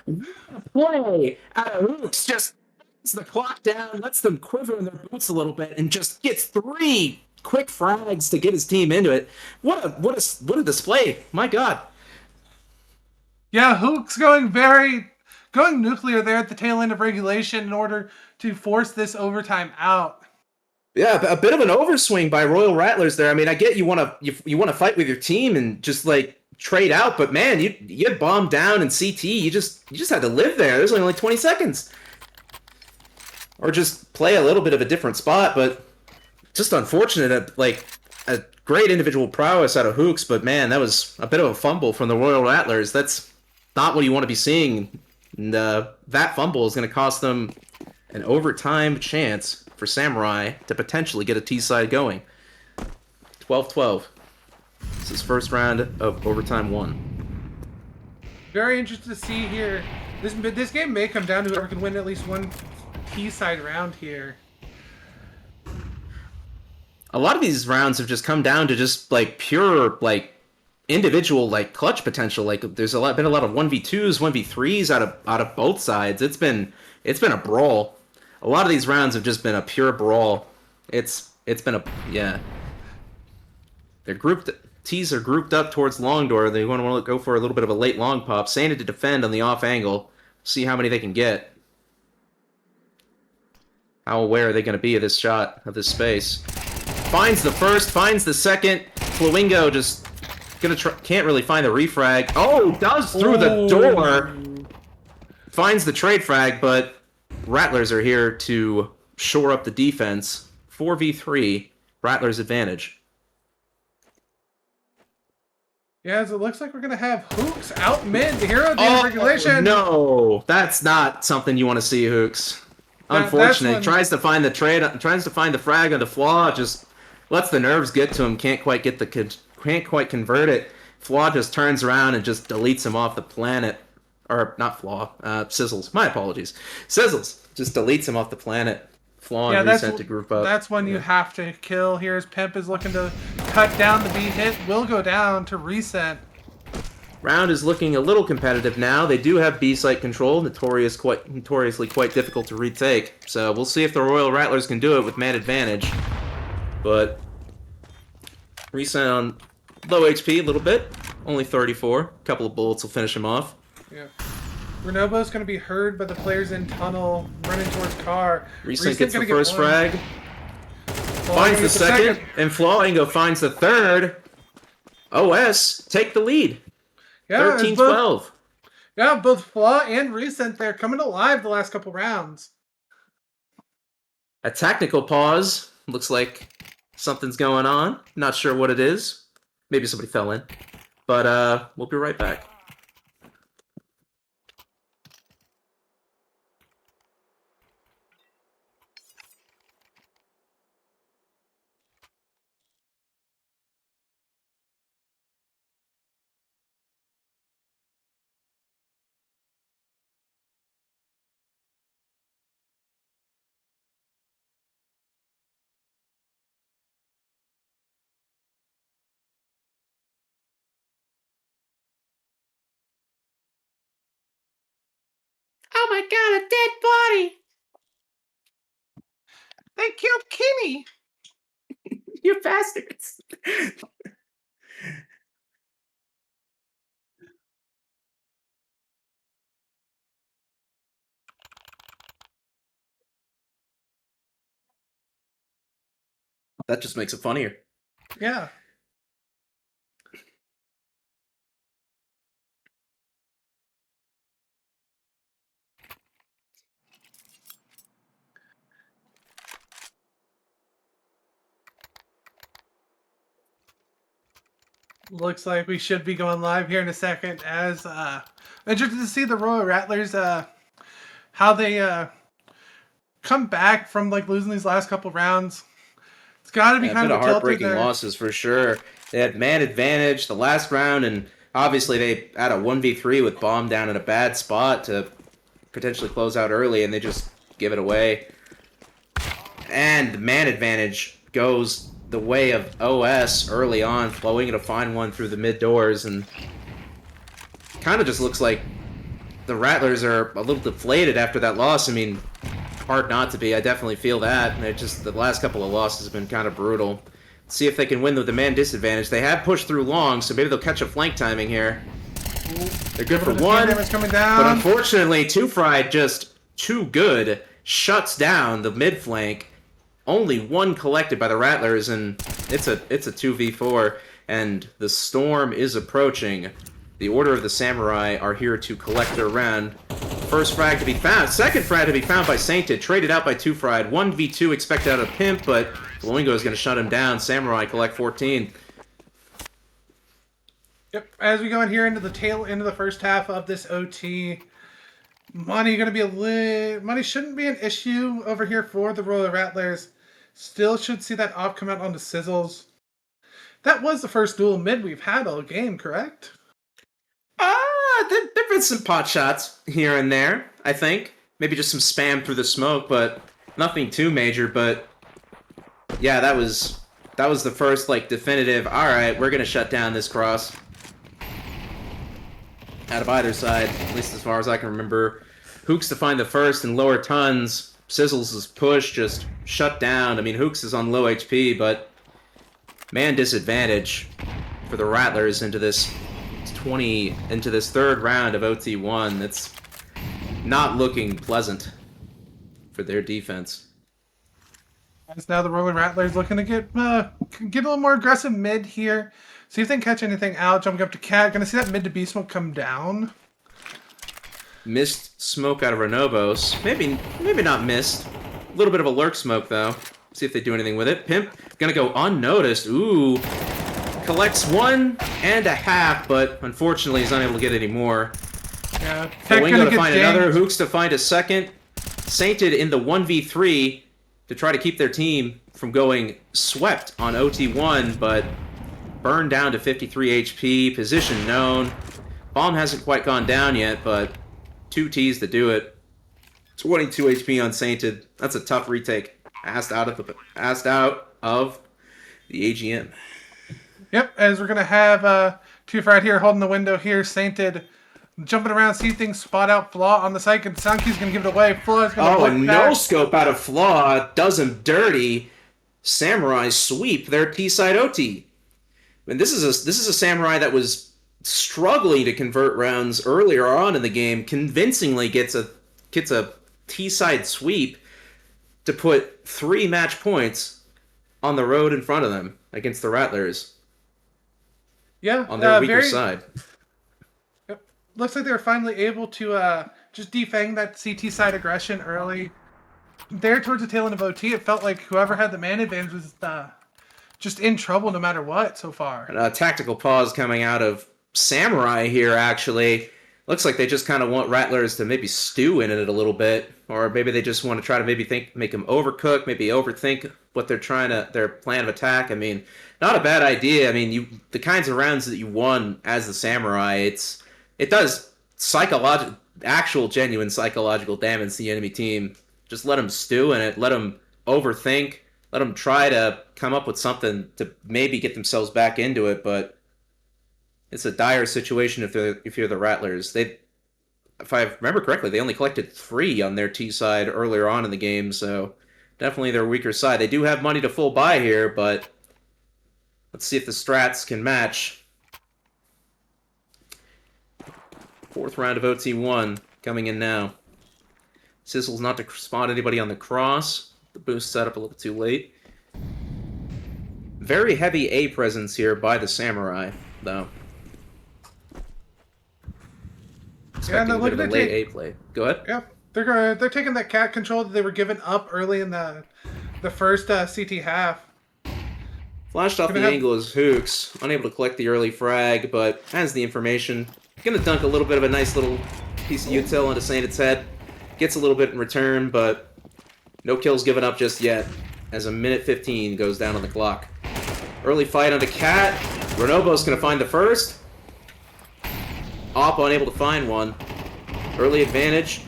What a play out of Hooks. Just puts the clock down, lets them quiver in their boots a little bit, and just gets 3 quick frags to get his team into it. What a display. My God. Yeah, Hooks going nuclear there at the tail end of regulation in order to force this overtime out. Yeah, a bit of an overswing by Royal Rattlers there. I mean, I get you want to fight with your team and just like trade out, but man, you had bombed down in CT. You just had to live there. There's only like 20 seconds, or just play a little bit of a different spot. But just unfortunate. Like a great individual prowess out of Hooks, but man, that was a bit of a fumble from the Royal Rattlers. That's not what you want to be seeing. And that fumble is going to cost them an overtime chance for Samurai to potentially get a T-side going. 12-12. This is first round of overtime 1. Very interested to see here. This game may come down to whoever can win at least one T-side round here. A lot of these rounds have just come down to just like pure like individual like clutch potential. Like there's been a lot of 1v2s, 1v3s out of both sides. It's been a brawl. A lot of these rounds have just been a pure brawl. It's been a They're grouped. T's are grouped up towards long door. They want to go for a little bit of a late long pop. Sanded to defend on the off angle. See how many they can get. How aware are they going to be of this shot, of this space? Finds the first, finds the second. Flamingo just can't really find the refrag. Oh, does through the door. Finds the trade frag, but Rattlers are here to shore up the defense. 4v3, Rattlers advantage. Yeah, as it looks like we're going to have Hooks out mid, the hero of the regulation. No, that's not something you want to see, Hooks. Unfortunate. Tries to find the trade, tries to find the frag on the flaw, just lets the nerves get to him, can't quite convert it. Flaw just turns around and just deletes him off the planet. Or, not Flaw, Sizzles. My apologies. Sizzles just deletes him off the planet. Flaw and reset to group up. That's when you have to kill. Here's Pimp is looking to cut down the B hit. Will go down to reset. Round is looking a little competitive now. They do have B site control, notoriously quite difficult to retake. So we'll see if the Royal Rattlers can do it with man advantage. But reset on low HP a little bit. Only 34. A couple of bullets will finish him off. Yeah. Renobo's going to be heard by the players in tunnel running towards car. Recent gets the gonna get first one. frag. Finds the second. And Flamingo finds the third. OS take the lead. Yeah, 13-12. Yeah, both Flaw and Recent, they're coming alive the last couple rounds. A technical pause. Looks like something's going on. Not sure what it is. Maybe somebody fell in. But we'll be right back. Oh my god, a dead body! They killed Kimmy! You bastards! That just makes it funnier. Yeah. Looks like we should be going live here in a second as interested to see the Royal Rattlers how they come back from like losing these last couple rounds. It's got to be kind a of bit a of tilted heartbreaking there. losses for sure. They had man advantage the last round, and obviously they had a 1v3 with Bomb down in a bad spot to potentially close out early, and they just give it away. And the man advantage goes the way of OS early on, flowing to find one through the mid doors, and kind of just looks like the Rattlers are a little deflated after that loss. I mean, hard not to be. I definitely feel that. And it just the last couple of losses have been kind of brutal. Let's see if they can win with the man disadvantage. They have pushed through long, so maybe they'll catch a flank timing here. They're good for one, Coming down. but unfortunately, Two Fried just too good shuts down the mid flank. Only one collected by the Rattlers, and it's a 2v4, and the storm is approaching. The Order of the Samurai are here to collect their round. First frag to be found. Second frag to be found by Sainted. Traded out by Two Fried. 1v2 expected out of Pimp, but Flamingo is going to shut him down. Samurai collect 14. Yep. As we go in here into the tail end of the first half of this OT, money shouldn't be an issue over here for the Royal Rattlers. Still should see that off come out onto Sizzles. That was the first dual mid we've had all game, correct? There've been some pot shots here and there, I think. Maybe just some spam through the smoke, but nothing too major. But yeah, that was the first like definitive. All right, we're gonna shut down this cross. Out of either side, at least as far as I can remember. Hooks to find the first and lower tons. Sizzles' push just shut down. I mean, Hooks is on low HP, but man disadvantage for the Rattlers into this third round of OT1. That's not looking pleasant for their defense. As now the Royal Rattlers looking to get a little more aggressive mid here. See if they can catch anything out. Jumping up to Cat. Gonna see that mid to B smoke come down. Missed smoke out of Renobos. Maybe not missed. A little bit of a lurk smoke though. See if they do anything with it. Pimp gonna go unnoticed. Ooh. Collects 1.5, but unfortunately he's unable to get any more. Yeah, Wingo to find another. Hooks to find a second. Sainted in the 1v3 to try to keep their team from going swept on OT1, but burned down to 53 HP. Position known. Bomb hasn't quite gone down yet, but 2 Ts to do it. 22 HP on Sainted. That's a tough retake. Asked out of the AGM. Yep, as we're gonna have Two right here holding the window here. Sainted jumping around, see things, spot out Flaw on the side. And Sanky's gonna give it away. Flaw is gonna a no scope out of Flaw does him dirty. Samurai sweep their T side OT. And this is a Samurai that was struggling to convert rounds earlier on in the game, convincingly gets a T-side sweep to put 3 match points on the road in front of them against the Rattlers Yeah, on their weaker very. side. Looks like they were finally able to just defang that CT side aggression early. There towards the tail end of OT, it felt like whoever had the man advantage was just in trouble no matter what so far. And a tactical pause coming out of Samurai here, actually. Looks like they just kind of want Rattlers to maybe stew in it a little bit, or maybe they just want to try to make them overcook, maybe overthink what their plan of attack. I mean, not a bad idea. I mean, the kinds of rounds that you won as the Samurai, it does actual genuine psychological damage to the enemy team. Just let them stew in it, let them overthink, let them try to come up with something to maybe get themselves back into it, but it's a dire situation if you're the Rattlers. If I remember correctly, they only collected 3 on their T side earlier on in the game, so definitely their weaker side. They do have money to full buy here, but let's see if the strats can match. 4th round of OT1 coming in now. Sizzle's not to spot anybody on the cross. The boost set up a little too late. Very heavy A presence here by the Samurai, though. Expecting a bit of a late A play. Go ahead. Yeah, they're taking that cat control that they were given up early in the first CT half. Flashed off the angle is Hooks, unable to collect the early frag, but has the information. Gonna dunk a little bit of a nice little piece of util into Sainted's head. Gets a little bit in return, but no kills given up just yet, as a minute 15 goes down on the clock. Early fight onto Cat. Renobo's gonna find the first. Op unable to find one. Early advantage.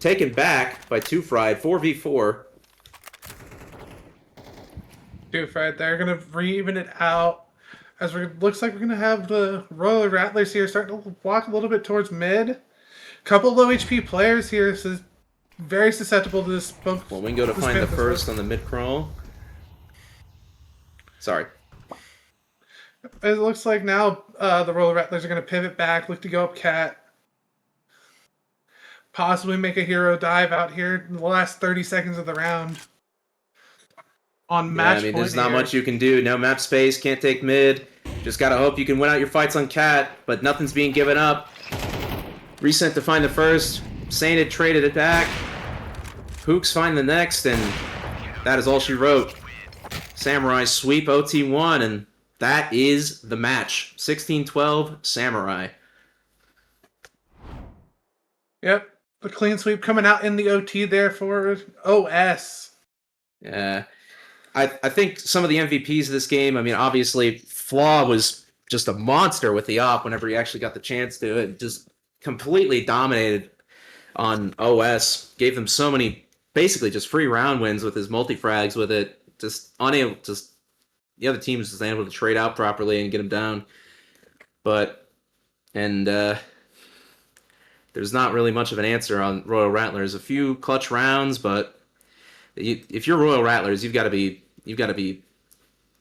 Taken back by 2 Fried. 4v4. 2 Fried, they're gonna even it out. Looks like we're gonna have the Royal Rattlers here starting to walk a little bit towards mid. Couple low HP players here, so very susceptible to this. Flamingo to find the first on the mid crawl. Sorry. It looks like now the Royal Rattlers are going to pivot back, look to go up Cat. Possibly make a hero dive out here in the last 30 seconds of the round. On match point there's not much you can do. No map space, can't take mid. Just gotta hope you can win out your fights on Cat, but nothing's being given up. Reset to find the first. Sainted traded it back. Hooks find the next, and that is all she wrote. Samurai sweep OT1, and that is the match. 16-12 Samurai. Yep. The clean sweep coming out in the OT there for OS. Yeah. I think some of the MVPs of this game, I mean, obviously, Flaw was just a monster with the op whenever he actually got the chance to. It just completely dominated on OS. Gave them so many, basically just free round wins with his multi-frags with it. The other team was just unable to trade out properly and get him down. There's not really much of an answer on Royal Rattlers. A few clutch rounds, but if you're Royal Rattlers, you've got to be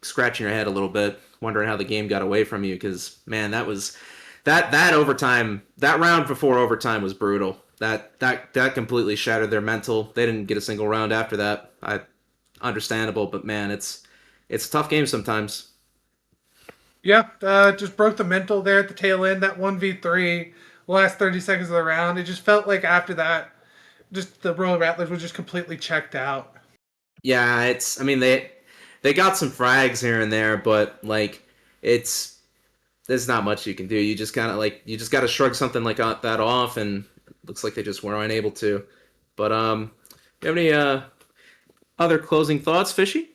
scratching your head a little bit, wondering how the game got away from you. Because man, that overtime, that round before overtime was brutal. That completely shattered their mental. They didn't get a single round after that. Understandable, but man, it's a tough game sometimes. Yeah, just broke the mental there at the tail end. That 1v3, last 30 seconds of the round. It just felt like after that, just the Royal Rattlers were just completely checked out. Yeah, they got some frags here and there, but there's not much you can do. You just gotta shrug something like that off, and it looks like they just were unable to. But do you have any other closing thoughts, Fishy?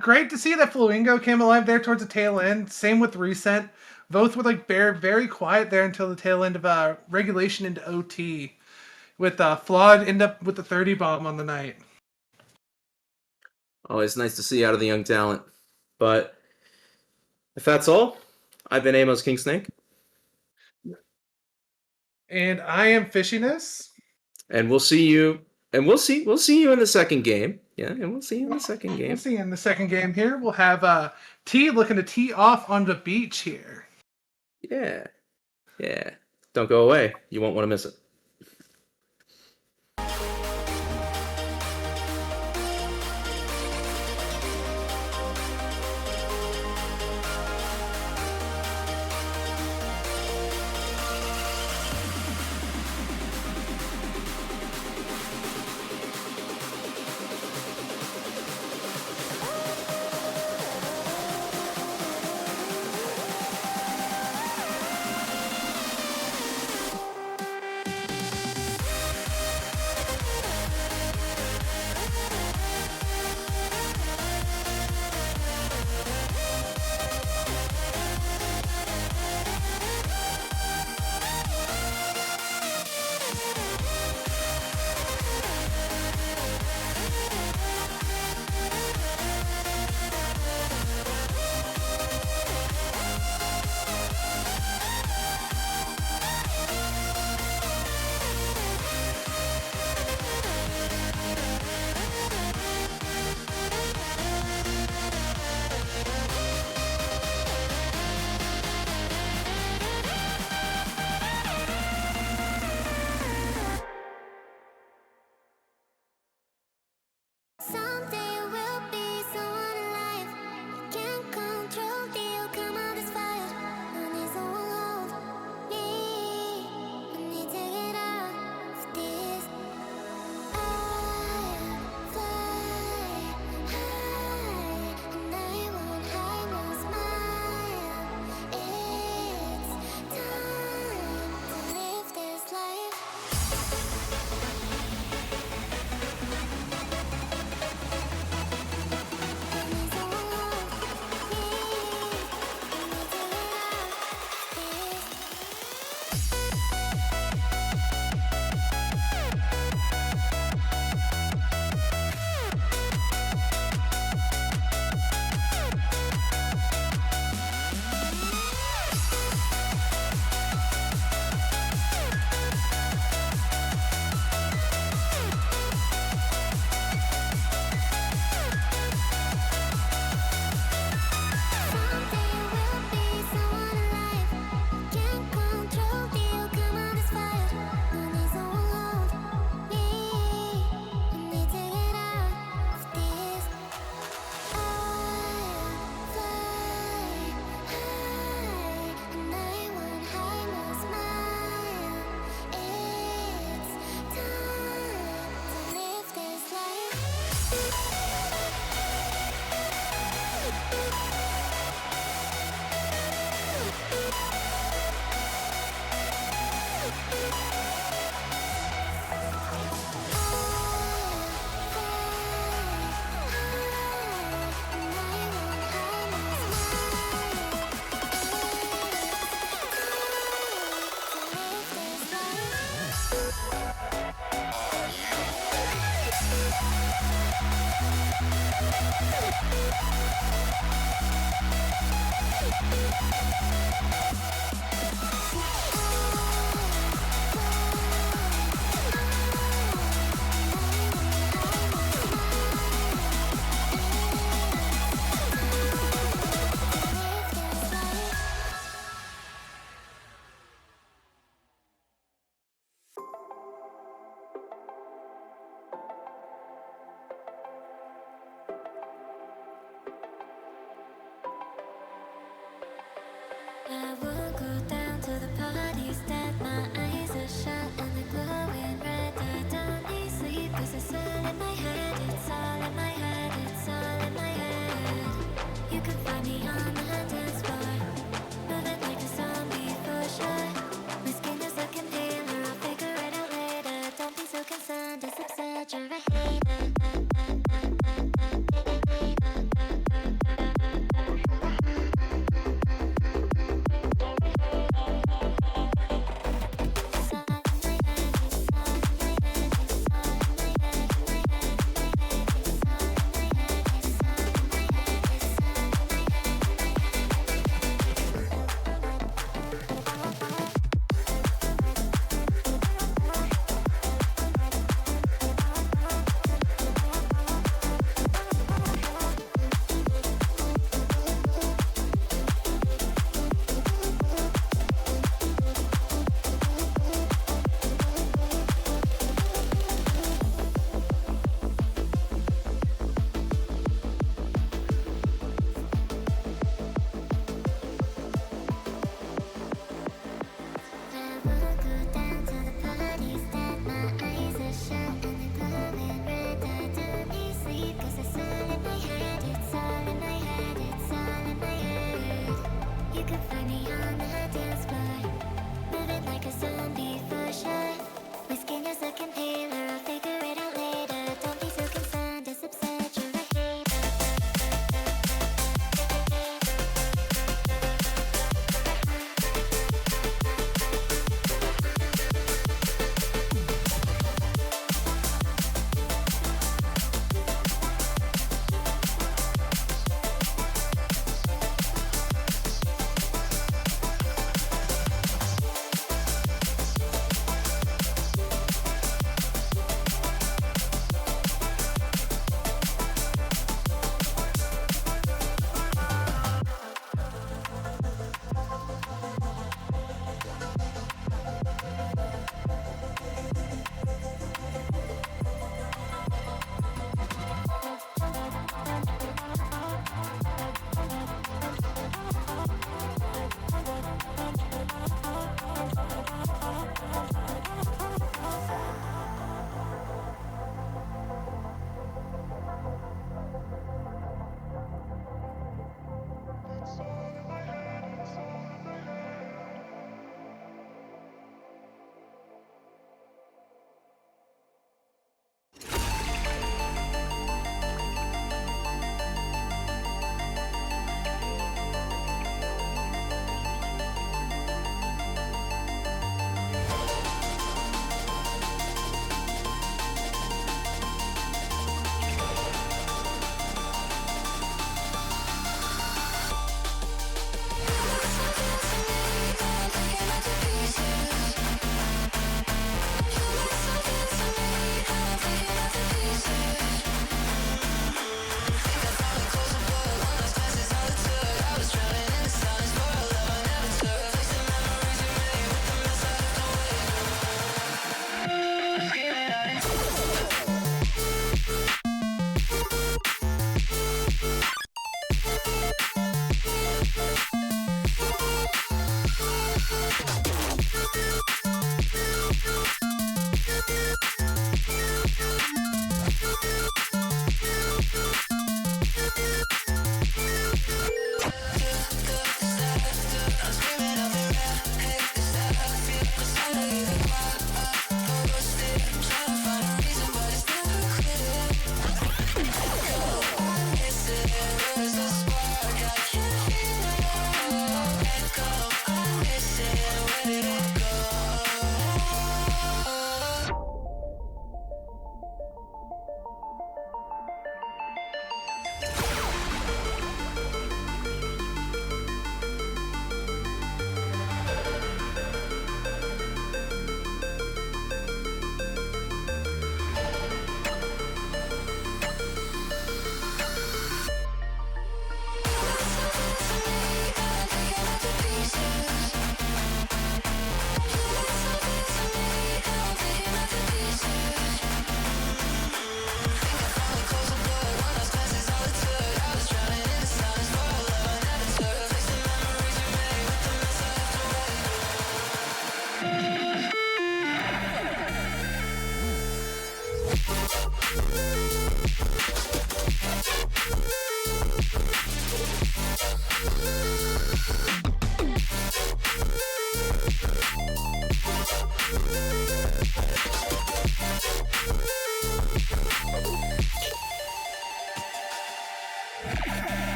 Great to see that Flamingo came alive there towards the tail end. Same with Recent. Both were very, very quiet there until the tail end of regulation into OT. With Flawed end up with the 30 bomb on the night. Always nice to see out of the young talent. But if that's all, I've been Amos King Snake. And I am Fishiness. And we'll see you in the second game. Yeah, and we'll see you in the second game. We'll see you in the second game here. We'll have T looking to tee off on the beach here. Yeah. Yeah. Don't go away. You won't want to miss it.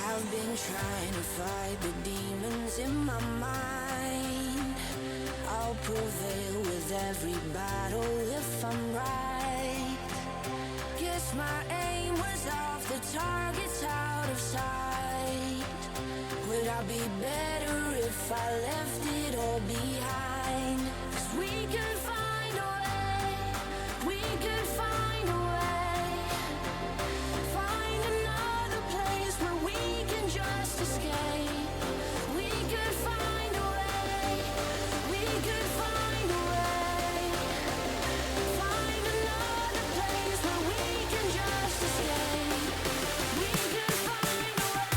I've been trying to fight the demons in my mind. I'll prevail with every battle if I'm right. Guess my aim was off, the target's out of sight. Would I be better if I left it all behind? 'Cause we could find a way, we could find a way. Find another place where we can just escape. We could find a way, we could find a way. Find another place where we can just escape. We could find a way.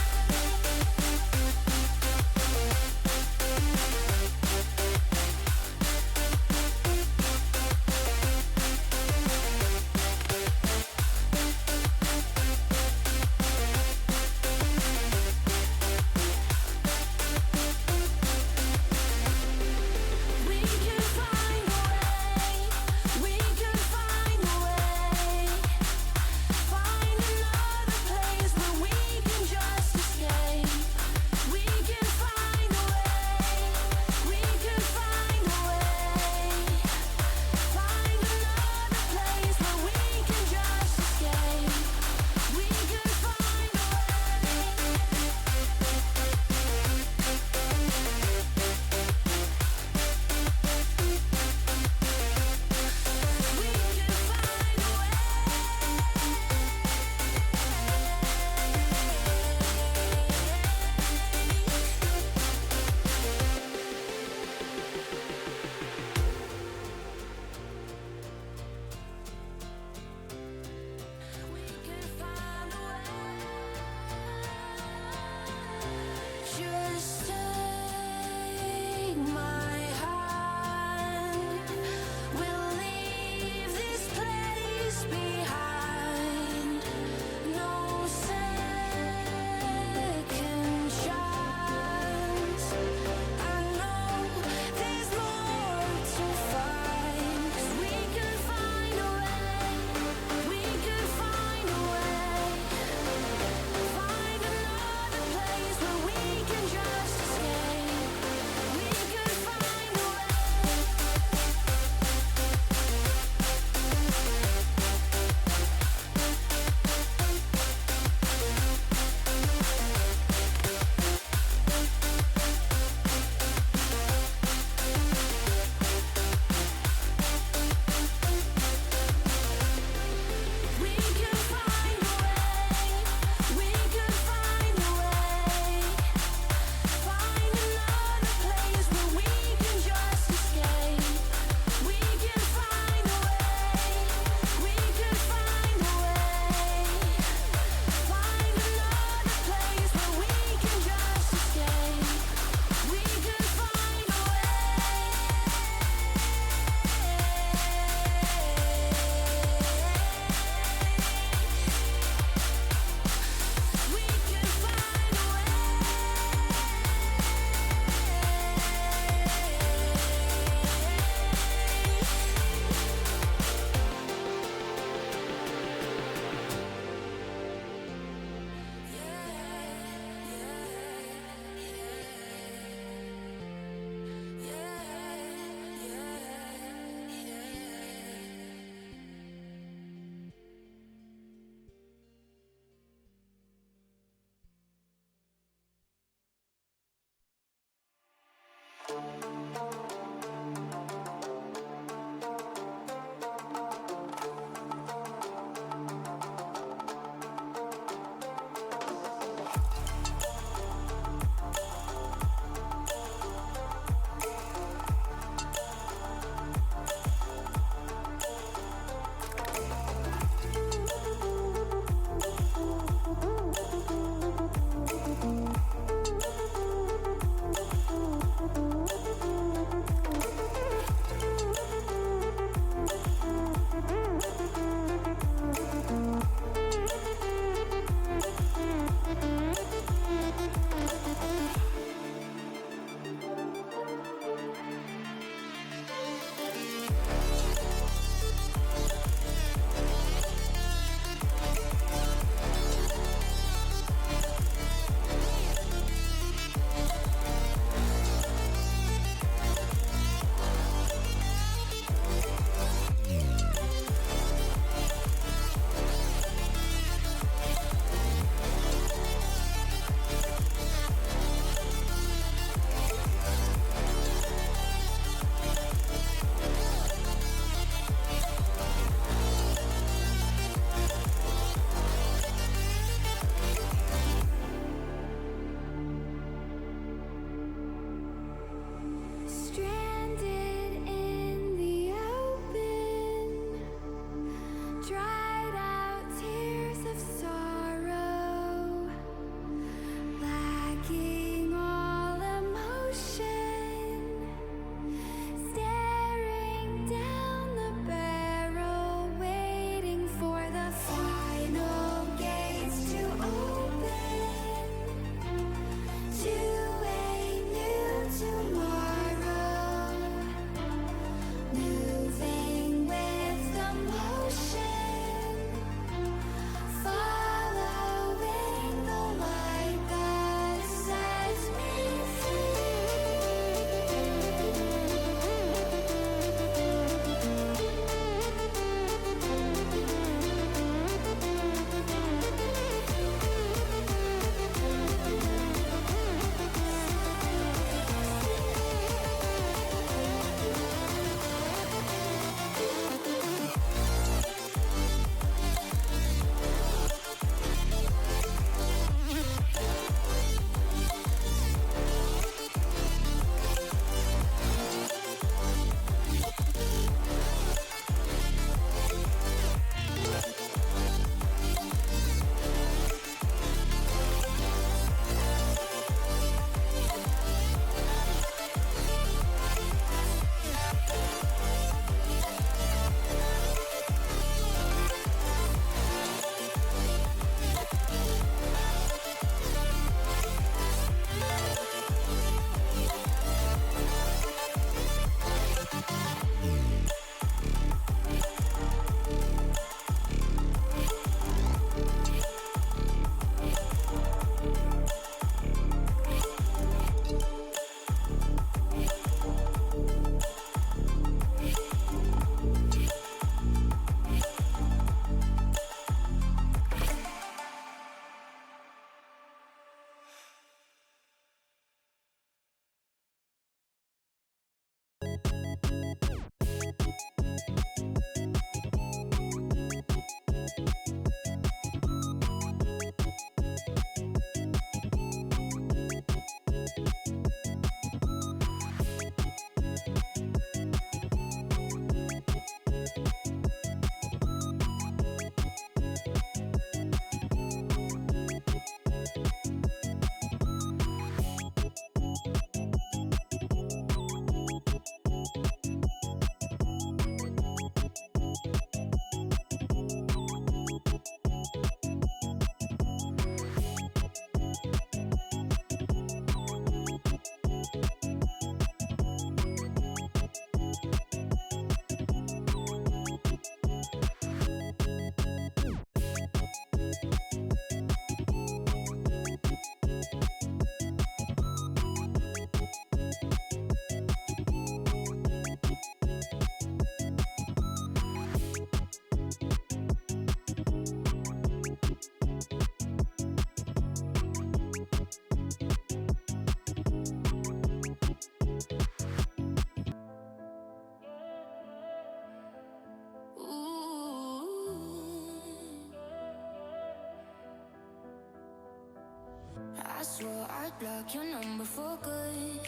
block your number for good.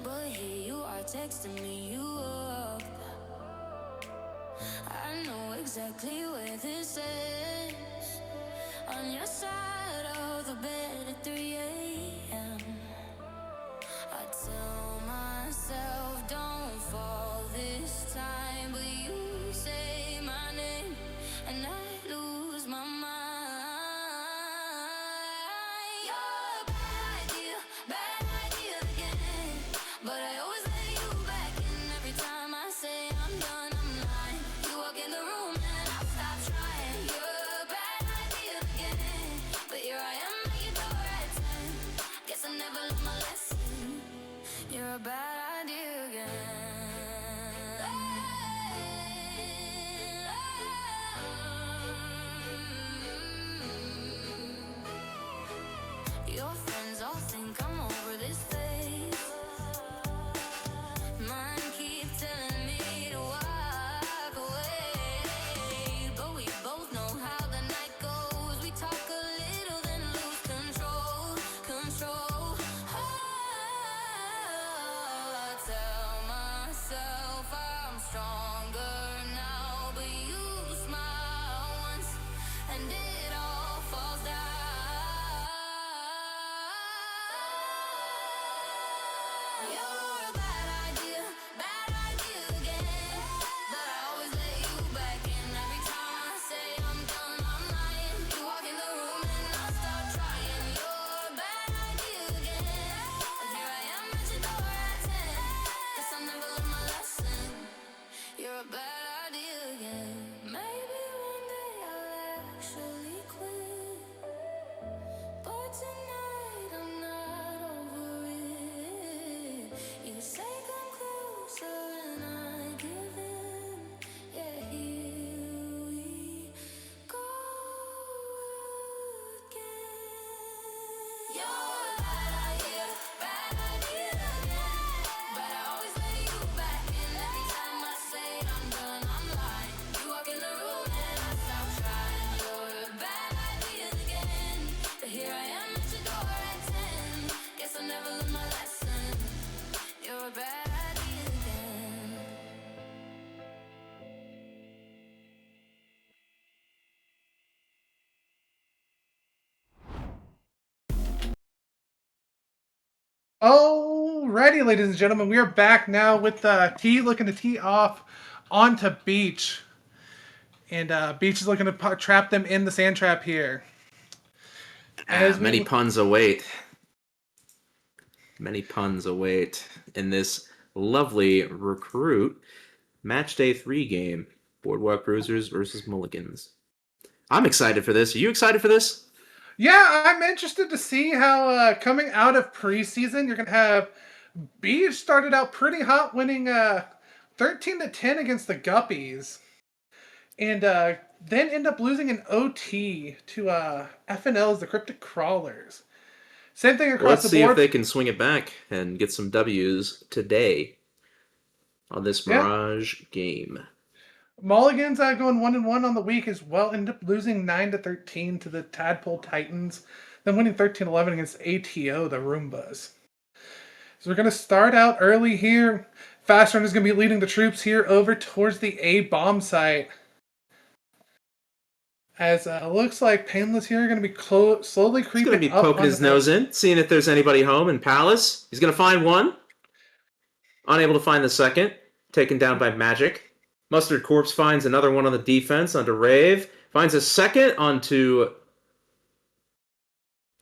But here you are texting me, you up. I know exactly where this is. On your side of the bed at 3 a.m. I tell myself don't fall this time, but you say my name and I lose my mind. You're a bad idea again. But I always let you back in every time I say I'm done, I'm lying. You walk in the room and I stop trying. You're a bad idea again. But here I am at your door at 10. Guess I never learned my lesson. You're a bad idea again. Your friends all think I'm over this face. Mine keep telling me to walk away. But we both know how the night goes. We talk a little, then lose control. I tell myself I'm stronger now, but you smile once and it all falls down. You're a bad idea again. But I always let you back in every time I say I'm done, I'm lying. You walk in the room and I start trying. You're a bad idea again. And here I am at your door at 10. Guess I never learned my lesson. You're a bad idea again. Maybe one day I'll actually quit. But tonight I'm not over it. You say come closer and I give in. Yeah, here we go again. You're a bad idea again. But I always let you back in every time I say I'm done, I'm lying. You walk in the room and I stop trying. You're a bad idea again. But here I am at your door at 10. Guess I never learned my lesson. You're a bad idea again. Alrighty, ladies and gentlemen, we are back now with T looking to tee off onto Beach. And Beach is looking to trap them in the sand trap here. As Many puns await. Many puns await in this lovely recruit match day 3 game. Boardwalk Bruisers versus Mulligans. I'm excited for this. Are you excited for this? Yeah, I'm interested to see how coming out of preseason, you're going to have Beach started out pretty hot, winning 13-10 against the Guppies. And then end up losing an OT to FNL's, the Cryptic Crawlers. Same thing across Let's the see board. if they can swing it back and get some W's today on this Mirage game. Mulligan's going 1-1 on the week as well. Ended up losing 9-13 to the Tadpole Titans. Then winning 13-11 against ATO, the Roombas. So we're going to start out early here. Fast Run is going to be leading the troops here over towards the A bomb site. As it looks like Painless here are going to be slowly creeping up. He's going to be poking his nose in, seeing if there's anybody home in Palace. He's going to find one. Unable to find the second. Taken down by Magic. Mustard Corpse finds another one on the defense onto Rave. Finds a second onto...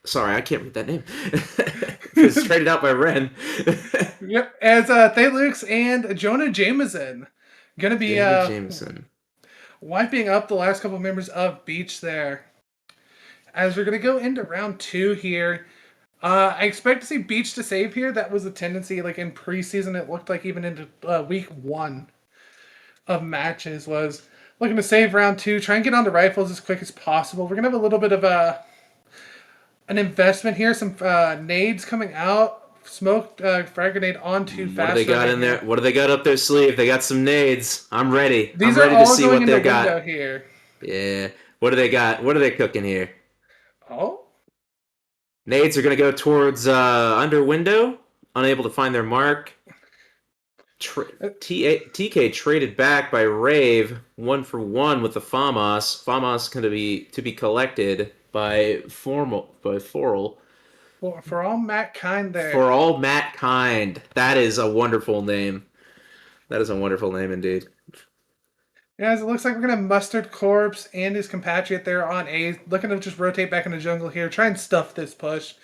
Sorry, I can't read that name. It's traded out by Ren. Yep, as Thalux and Jonah Jameson going to be Jameson. wiping up the last couple of members of Beach there. As we're going to go into round 2 here. I expect to see Beach to save here. That was a tendency like in preseason. It looked like even into week 1 of matches was looking to save round 2. Try and get onto rifles as quick as possible. We're going to have a little bit of an investment here. Some nades coming out. Smoke frag grenade onto Fast. What do they got in there? What do they got up their sleeve? They got some nades. I'm ready. These I'm ready are all to see going what in they the got. window here. Yeah. What do they got? What are they cooking here? Oh. Nades are going to go towards under window, unable to find their mark. TK traded back by Rave 1-for-1 with the Famos. Famos going to be collected by Forl. For all Matt Kind there. For all Matt Kind. That is a wonderful name. That is a wonderful name indeed. Guys, it looks like we're going to Mustard Corpse and his compatriot there on A. Looking to just rotate back in the jungle here. Try and stuff this push.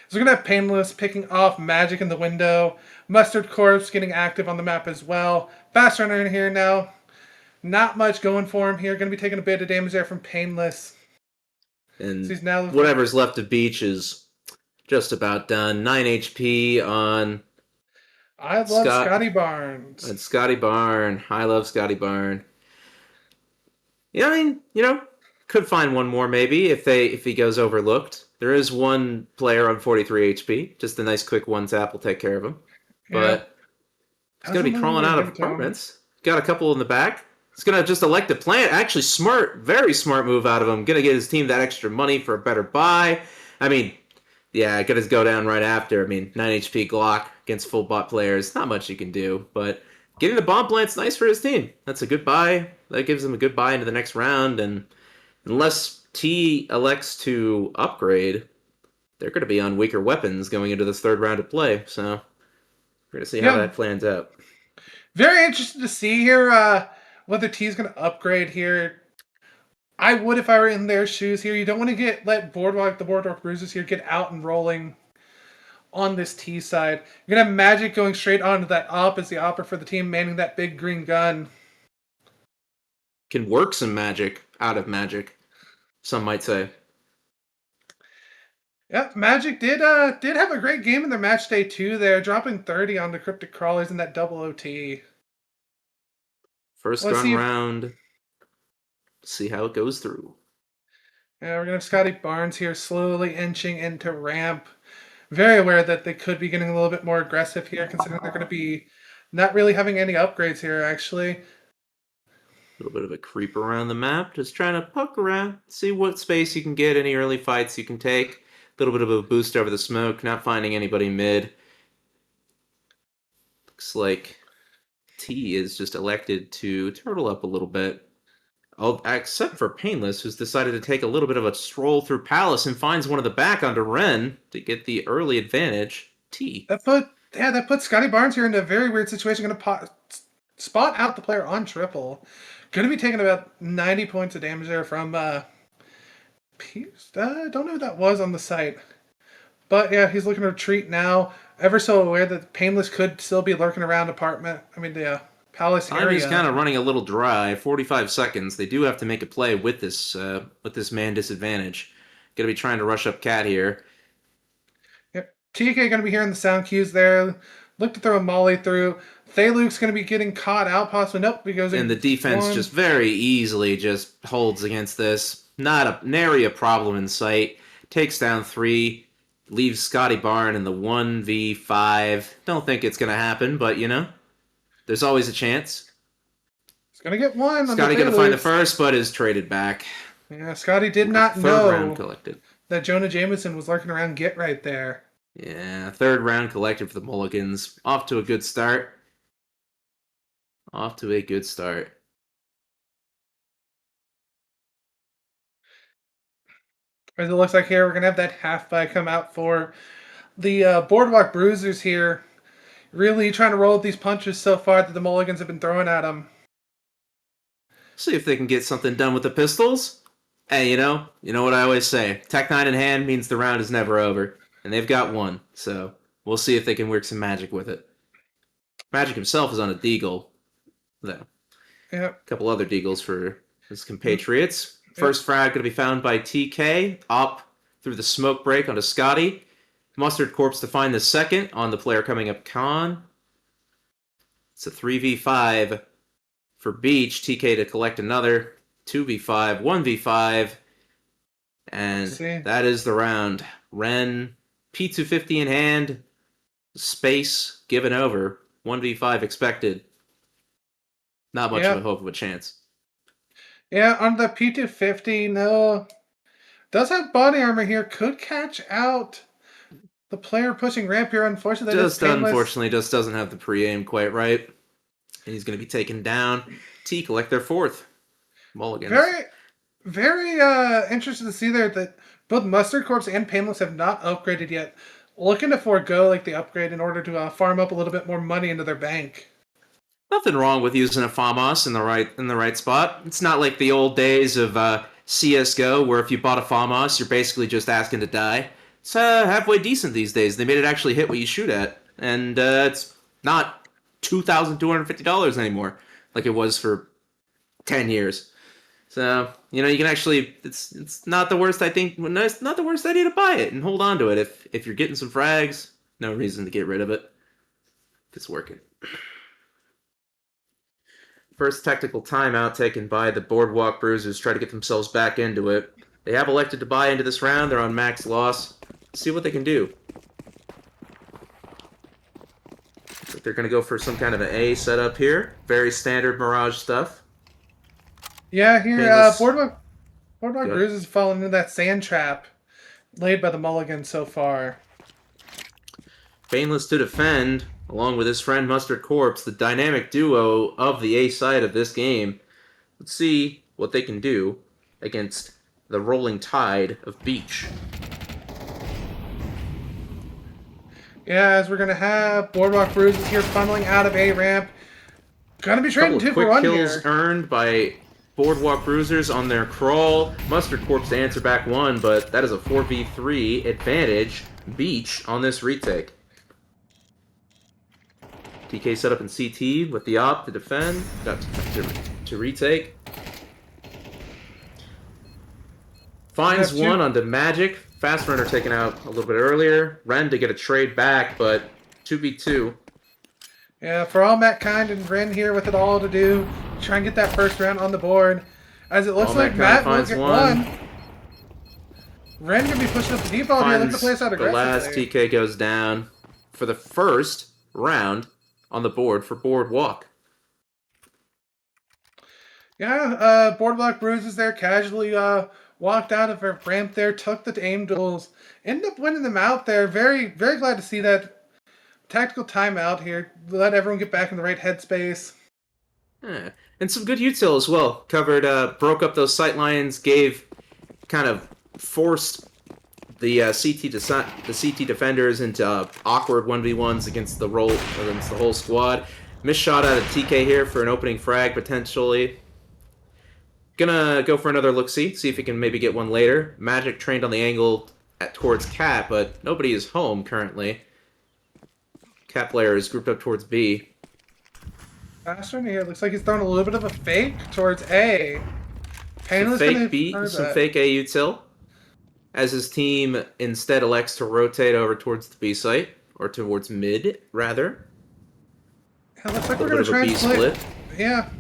So we're going to have Painless picking off Magic in the window. Mustard Corpse getting active on the map as well. Fast Runner in here now. Not much going for him here. Going to be taking a bit of damage there from Painless. And so he's now whatever's left of Beach is just about done. 9 HP on... I love Scotty Barnes. And Scotty Barn. I love Scotty Barn. Yeah, I mean, could find one more maybe if he goes overlooked. There is one player on 43 HP. Just a nice quick one tap will take care of him. But he's going to be crawling out of apartments. Got a couple in the back. He's going to just elect a plant. Actually, smart, very smart move out of him. Going to get his team that extra money for a better buy. I mean, yeah, going to go down right after. I mean, 9 HP Glock against full bot players. Not much you can do, but getting the bomb plant's nice for his team. That's a good buy. That gives him a good buy into the next round, and unless T elects to upgrade, they're going to be on weaker weapons going into this third round of play, so we're going to see how that plans out. Very interested to see here whether T's going to upgrade here. I would if I were in their shoes here. You don't want to let the Boardwalk Bruisers here get out and rolling on this T side. You're going to have Magic going straight onto that op as the opper for the team, manning that big green gun. Can work some magic out of Magic, some might say. Yep, Magic did have a great game in their match day 2 there, dropping 30 on the Cryptic Crawlers in that double OT. First gun round. See how it goes through. Yeah, we're going to have Scotty Barnes here slowly inching into ramp. Very aware that they could be getting a little bit more aggressive here, considering they're going to be not really having any upgrades here, actually. A little bit of a creep around the map, just trying to poke around, see what space you can get, any early fights you can take. A little bit of a boost over the smoke, not finding anybody mid. Looks like T is just elected to turtle up a little bit. Except for Painless, who's decided to take a little bit of a stroll through Palace and finds one of the back onto Ren to get the early advantage. T. That put Scotty Barnes here into a very weird situation. Going to spot out the player on triple. Going to be taking about 90 points of damage there from Pierce. Don't know who that was on the site. But yeah, he's looking to retreat now. Ever so aware that Painless could still be lurking around the Palace area. Time is kind of running a little dry. 45 seconds. They do have to make a play with this man disadvantage. Going to be trying to rush up Cat here. Yep. TK going to be hearing the sound cues there. Look to throw a molly through. Thayluk's going to be getting caught out, possibly. Nope, because and the defense just very easily just holds against this. Nary a problem in sight. Takes down 3. Leaves Scotty Barn in the 1v5. Don't think it's going to happen, but there's always a chance. He's going to get one. Scotty going to find the first, but is traded back. Yeah, Scotty did not know that Jonah Jameson was lurking around Get right there. Yeah, third round collected for the Mulligans. Off to a good start. As it looks like here, we're going to have that half buy come out for the Boardwalk Bruisers here. Really trying to roll with these punches so far that the Mulligans have been throwing at them. See if they can get something done with the pistols. Hey, you know what I always say. Tech 9 in hand means the round is never over. And they've got one, so we'll see if they can work some magic with it. Magic himself is on a deagle. Though. Yep. A couple other deagles for his compatriots. First frag going to be found by TK. Up through the smoke break onto Scotty. Mustard Corpse to find the second on the player coming up Khan. It's a 3v5 for Beach. TK to collect another. 2v5, 1v5. And that is the round. Ren, P250 in hand. Space given over. 1v5 expected. Not much of a hope of a chance. Yeah, on the P250, no. Does have body armor here. Could catch out the player pushing ramp here. Unfortunately, that is Just painless. unfortunately, just doesn't have the pre-aim quite right. And he's going to be taken down. T collect their 4th. Mulligans. Very, very interested to see there that both Mustard Corps and Painless have not upgraded yet. Looking to forego like the upgrade in order to farm up a little bit more money into their bank. Nothing wrong with using a FAMAS in the right spot. It's not like the old days of CSGO, where if you bought a FAMAS, you're basically just asking to die. It's halfway decent these days. They made it actually hit what you shoot at, and it's not $2,250 anymore like it was for 10 years. So you can actually it's not the worst. I think it's not the worst idea to buy it and hold on to it if you're getting some frags. No reason to get rid of it. It's working. First tactical timeout taken by the Boardwalk Bruisers. Try to get themselves back into it. They have elected to buy into this round. They're on max loss. See what they can do. But they're going to go for some kind of an A setup here. Very standard Mirage stuff. Yeah, here Painless. Boardwalk Bruisers falling into that sand trap laid by the Mulligan so far. Painless to defend, along with his friend Mustard Corpse, the dynamic duo of the A side of this game. Let's see what they can do against the rolling tide of Beach. Yeah, as we're gonna have Boardwalk Bruisers here funneling out of A ramp. Gonna be trading 2 for 1 quick here. kills earned by Boardwalk Bruisers on their crawl. Mustard Corpse to answer back 1, but that is a 4v3 advantage. Beach on this retake. TK set up in CT with the op to defend, to retake. Finds one onto Magic. Fast Runner taken out a little bit earlier. Ren to get a trade back, but 2v2. Yeah, for all Matt Kind and Ren here with it all to do, try and get that first round on the board. As it looks All like Matt Matt will Kind get finds one. Ren gonna be pushing up the deep ball here. Look to play this out The last aggressively. TK goes down for the first round on the board for Boardwalk. Yeah, Boardwalk Bruises there casually walked out of her ramp there, took the aim duels, ended up winning them out there. Very, very glad to see that tactical timeout here. Let everyone get back in the right headspace. Yeah. And some good util as well. Covered, broke up those sight lines, kind of forced the CT defenders into awkward 1v1s against the whole squad. Missed shot out of TK here for an opening frag potentially. Gonna go for another look-see, see if he can maybe get one later. Magic trained on the angle towards Cat, but nobody is home currently. Cat player is grouped up towards B. Faster in here. Looks like he's throwing a little bit of a fake towards A. Some Painless fake B, some fake A util. As his team instead elects to rotate over towards the B site, or towards mid, rather. Yeah, looks like A we're little going to bit of try a B and split. Yeah.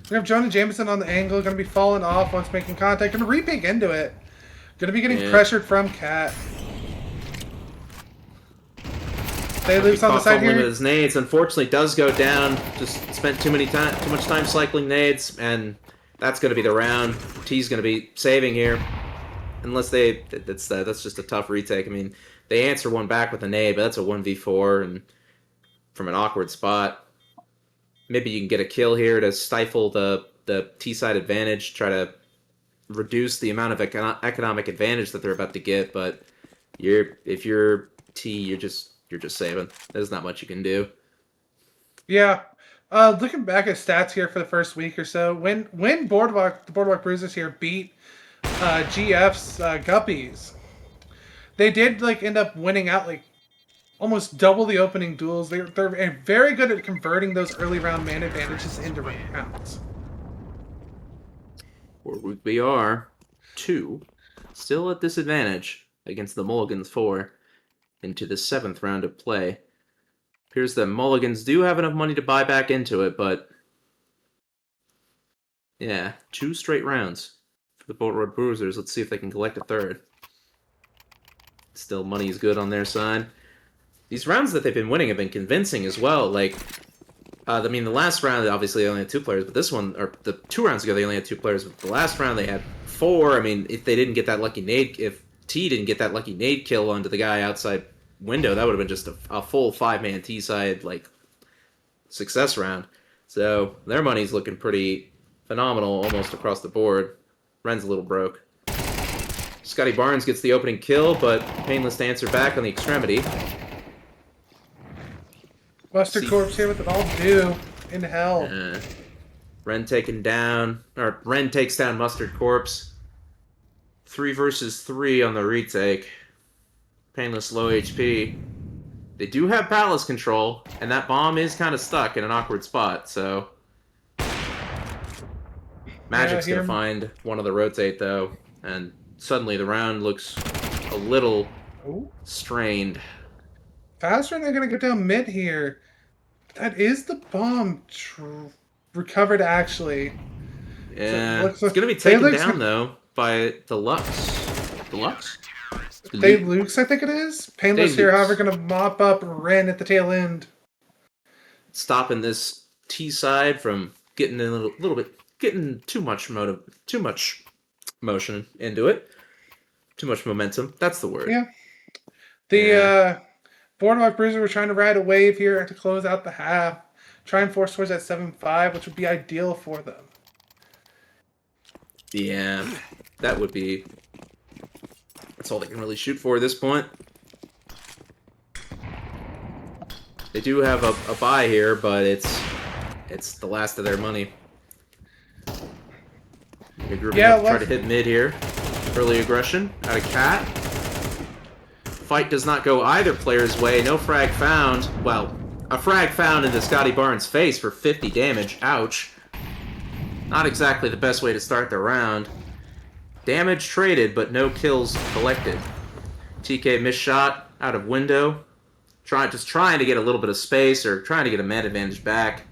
We have Johnny Jameson on the angle, going to be falling off once making contact. Going to re-pink into it. Going to be getting pressured from Cat. Stay loose on the side Fumbling here. with his nades, unfortunately, does go down. Just spent too much time cycling nades, and that's going to be the round. T's going to be saving here, unless that's just a tough retake. I mean, they answer one back with a nade, but that's a 1v4 and from an awkward spot. Maybe you can get a kill here to stifle the T side advantage, try to reduce the amount of economic advantage that they're about to get. But if you're T, you're just saving. There's not much you can do. Yeah. Looking back at stats here for the first week or so, when the Boardwalk Bruisers here beat GF's Guppies, they did end up winning out almost double the opening duels. They're very good at converting those early round man advantages into rounds. We are 2, still at disadvantage against the Mulligans 4 into the 7th round of play. Appears that Mulligans do have enough money to buy back into it, but yeah, 2 straight rounds for the Boardwalk Bruisers. Let's see if they can collect a third. Still, money is good on their side. These rounds that they've been winning have been convincing as well. The last round, obviously, they only had 2 players, but this one, or the 2 rounds ago, they only had 2 players. But the last round, they had 4, I mean, if they didn't get that lucky nade, if T didn't get that lucky nade kill onto the guy outside window, that would have been just a full 5-man T side like success round. So their money's looking pretty phenomenal almost across the board. Ren's a little broke. Scotty Barnes gets the opening kill, but painless to answer back on the extremity. Mustard Corpse here with it all due in hell. Ren taken down, or Ren takes down Mustard Corpse. 3 versus 3 on the retake. Painless low HP. They do have palace control, and that bomb is kind of stuck in an awkward spot, so... Magic's gonna find one of the rotate, though, and suddenly the round looks a little strained. Faster, they're gonna go down mid here. That is the bomb recovered, actually. Yeah, so it's gonna be taken down, though, by Deluxe. Deluxe? Dave Lukes, I think it is. Painless here, however, gonna mop up Ren at the tail end. Stopping this T side from getting in a little bit, getting too much motion into it. Too much momentum. That's the word. Yeah. The Boardwalk Bruiser were trying to ride a wave here to close out the half. Try and force towards that 7-5, which would be ideal for them. Yeah, that would be... That's all they can really shoot for at this point. They do have a buy here, but it's the last of their money. Yeah, try to hit mid here. Early aggression out of Cat. Fight does not go either player's way. No frag found. Well, a frag found into Scotty Barnes' face for 50 damage. Ouch. Not exactly the best way to start the round. Damage traded, but no kills collected. TK missed shot out of window. Just trying to get a little bit of space or trying to get a man advantage back.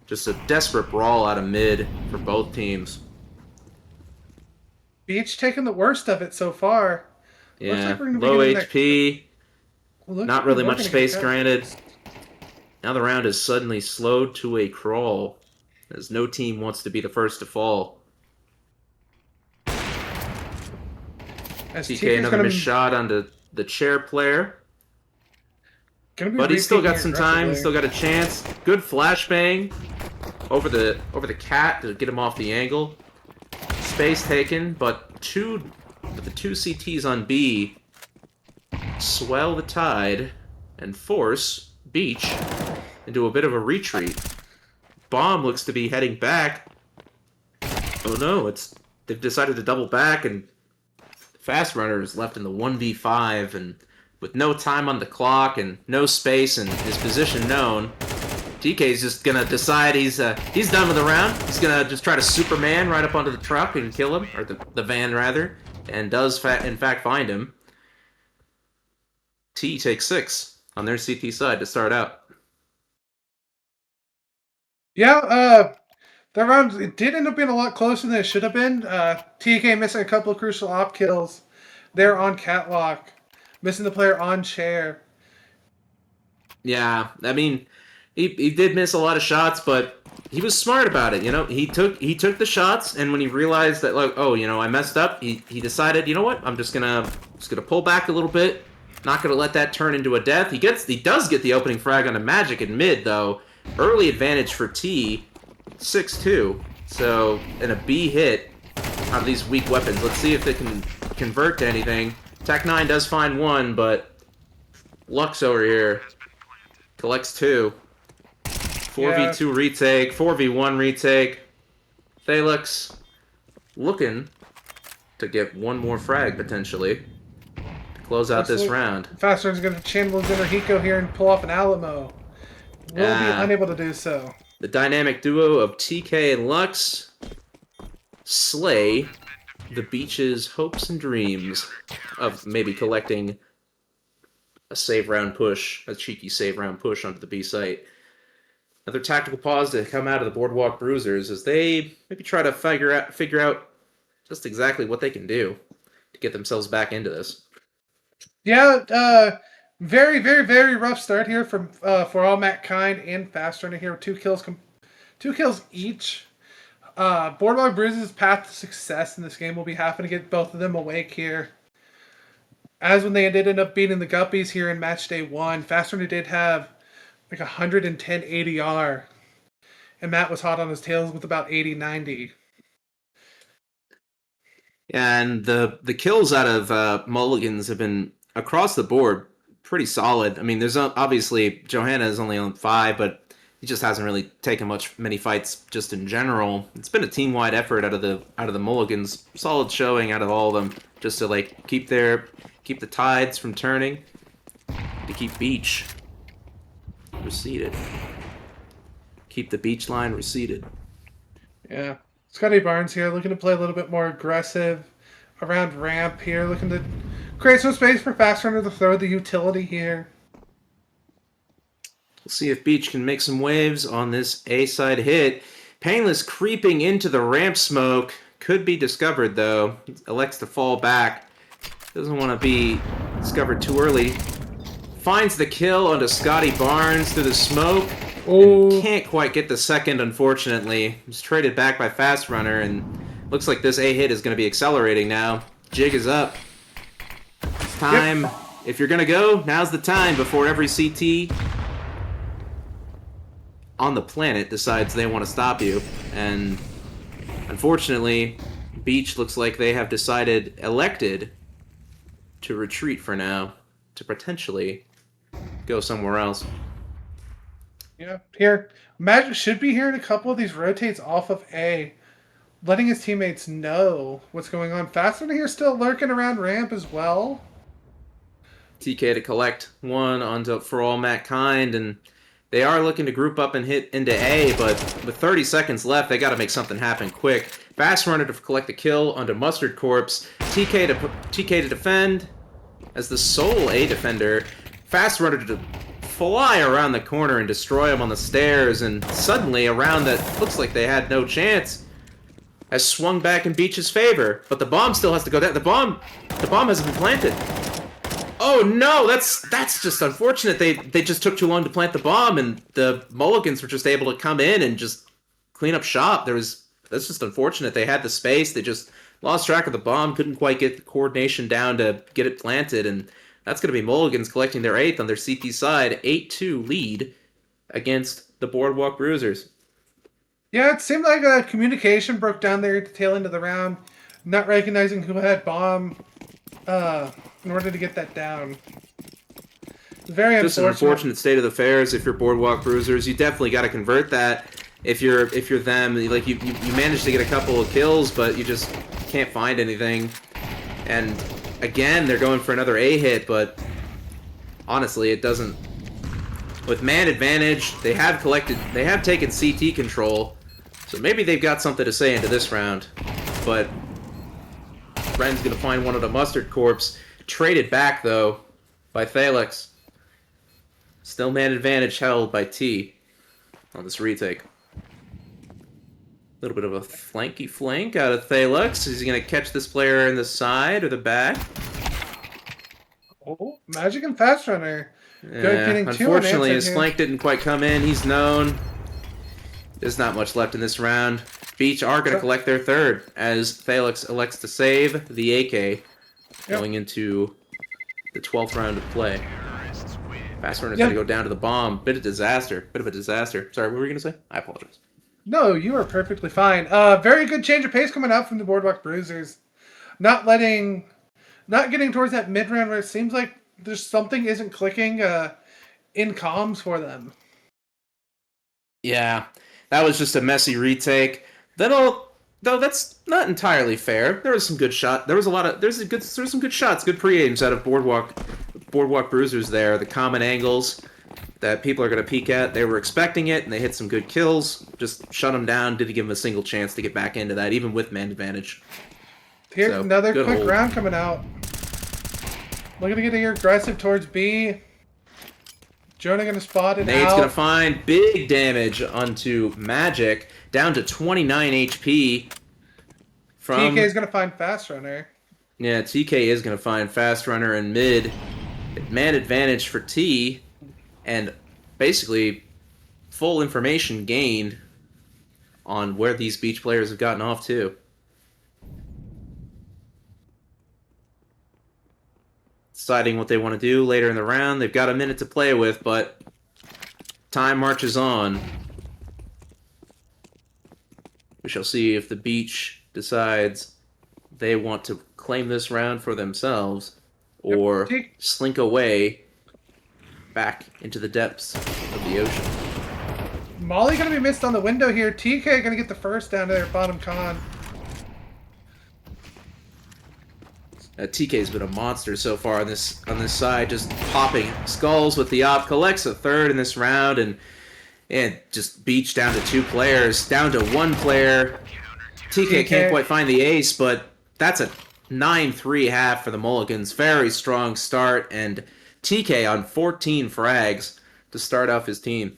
Just a desperate brawl out of mid for both teams. Beach taking the worst of it so far. Yeah, like low HP. Not really much space granted. Now the round is suddenly slowed to a crawl, as no team wants to be the first to fall. TK another missed shot onto the chair player. But he's still got some time, he's still got a chance. Good flashbang over the Cat to get him off the angle. Space taken, but the two CTs on B swell the tide and force Beach into a bit of a retreat. Bomb looks to be heading back. Oh no, they've decided to double back, and Fast Runner is left in the 1v5, and with no time on the clock and no space and his position known, TK's just gonna decide he's done with the round. He's gonna just try to Superman right up onto the truck and kill him, or the van rather, and does in fact find him. T takes 6 on their CT side to start out. Yeah, that round, it did end up being a lot closer than it should have been. TK missing a couple of crucial op kills there on Catwalk, missing the player on chair. Yeah, I mean, he did miss a lot of shots, but he was smart about it. You know, he took the shots, and when he realized that, like, oh, you know, I messed up, he decided, you know what, I'm just gonna pull back a little bit. Not gonna let that turn into a death. He does get the opening frag on a Magic in mid though. Early advantage for T, 6-2. So, in a B hit out of these weak weapons. Let's see if they can convert to anything. Tech9 does find one, but Lux over here collects 2. 4v2 retake, 4v1 retake. Thalux looking to get one more frag, potentially, to close out this round. Faster's going to channel his inner Hiko here and pull off an Alamo. Will be unable to do so. The dynamic duo of TK and Lux slay the Beach's hopes and dreams of maybe collecting a save round push, a cheeky save round push onto the B site. Another tactical pause to come out of the Boardwalk Bruisers as they maybe try to figure out just exactly what they can do to get themselves back into this. Yeah, very, very, very rough start here for all Matt Kind and Fast Runner here with 2 kills each. Boardwalk Bruise's path to success in this game will be having to get both of them awake here. As when they did end up beating the Guppies here in match day 1, Fast Runner did have like 110 ADR. And Matt was hot on his tails with about 80-90. And the kills out of Mulligans have been across the board pretty solid. I mean, there's obviously Johanna is only on 5, but he just hasn't really taken many fights just in general. It's been a team wide effort out of the Mulligans. Solid showing out of all of them, just to like keep the tides from turning, to keep Beach receded. Keep the beach line receded. Yeah. Scotty Barnes here looking to play a little bit more aggressive around ramp here, looking to create some space for Fast Runner to throw the utility here. We'll see if Beach can make some waves on this A-side hit. Painless creeping into the ramp smoke. Could be discovered, though. Elects to fall back. Doesn't want to be discovered too early. Finds the kill onto Scotty Barnes through the smoke. And can't quite get the second, unfortunately. He's traded back by Fast Runner, and looks like this A-hit is going to be accelerating now. Jig is up. It's time. Yep. If you're going to go, now's the time before every CT on the planet decides they want to stop you. And unfortunately, Beach looks like they have elected to retreat for now, to potentially go somewhere else. Yeah, here. Magic should be hearing a couple of these rotates off of A, letting his teammates know what's going on. Fast Runner here still lurking around ramp as well. TK to collect one onto For All Mankind, and they are looking to group up and hit into A, but with 30 seconds left, they got to make something happen quick. Fast Runner to collect a kill onto Mustard Corpse. TK to defend as the sole A defender. Fast Runner to fly around the corner and destroy him on the stairs, and suddenly a round that looks like they had no chance has swung back in Beach's favor, but the bomb still has to go down. The bomb hasn't been planted. Oh no, that's just unfortunate. They just took too long to plant the bomb, and the Mulligans were just able to come in and just clean up shop. That's just unfortunate. They had the space, they just lost track of the bomb, couldn't quite get the coordination down to get it planted, and that's going to be Mulligans collecting their 8th on their CT side, 8-2 lead against the Boardwalk Bruisers. Yeah, it seemed like communication broke down there at the tail end of the round, not recognizing who had bomb in order to get that down. Very unfortunate. Just an unfortunate state of affairs. If you're Boardwalk Bruisers, you definitely got to convert that. If you're them, like you managed to get a couple of kills, but you just can't find anything. And again, they're going for another A hit, but honestly, it doesn't. With man advantage, they have taken CT control, so maybe they've got something to say into this round. But Ren's gonna find one of the Mustard Corpse. Traded back though by Thalix. Still man advantage held by T on this retake. A little bit of a flanky flank out of Thalix. Is he going to catch this player in the side or the back? Oh, Magic and Fast Runner. Yeah, unfortunately, his flank didn't quite come in. He's known. There's not much left in this round. Beach are going to collect their 3rd as Thalix elects to save the AK going into the 12th round of play. Fast Runner's going to go down to the bomb. Bit of a disaster. Sorry, what were you going to say? I apologize. No, you are perfectly fine. Very good change of pace coming out from the Boardwalk Bruisers. Not getting towards that mid-round where it seems like there's something isn't clicking in comms for them. Yeah, that was just a messy retake. Though that's not entirely fair. There was some good shot. There was some good shots, good pre-aims out of Boardwalk Bruisers there. The common angles that people are going to peek at. They were expecting it, and they hit some good kills. Just shut them down. Didn't give them a single chance to get back into that, even with man advantage. Here's another quick round coming out. Looking to get here aggressive towards B. Jonah going to spot it out. Nade's going to find big damage onto Magic, down to 29 HP. TK is going to find Fast Runner. Yeah, TK is going to find Fast Runner in mid. Man advantage for T. And basically, full information gained on where these beach players have gotten off to. Deciding what they want to do later in the round. They've got a minute to play with, but time marches on. We shall see if the beach decides they want to claim this round for themselves or slink away back into the depths of the ocean. Molly going to be missed on the window here. TK going to get the first down to their bottom con. TK's been a monster so far on this side, just popping skulls with the op. Collects a third in this round, and just beach down to 2 players, down to 1 player. TK can't quite find the ace, but that's a 9-3 half for the Mulligans. Very strong start, and TK on 14 frags to start off his team.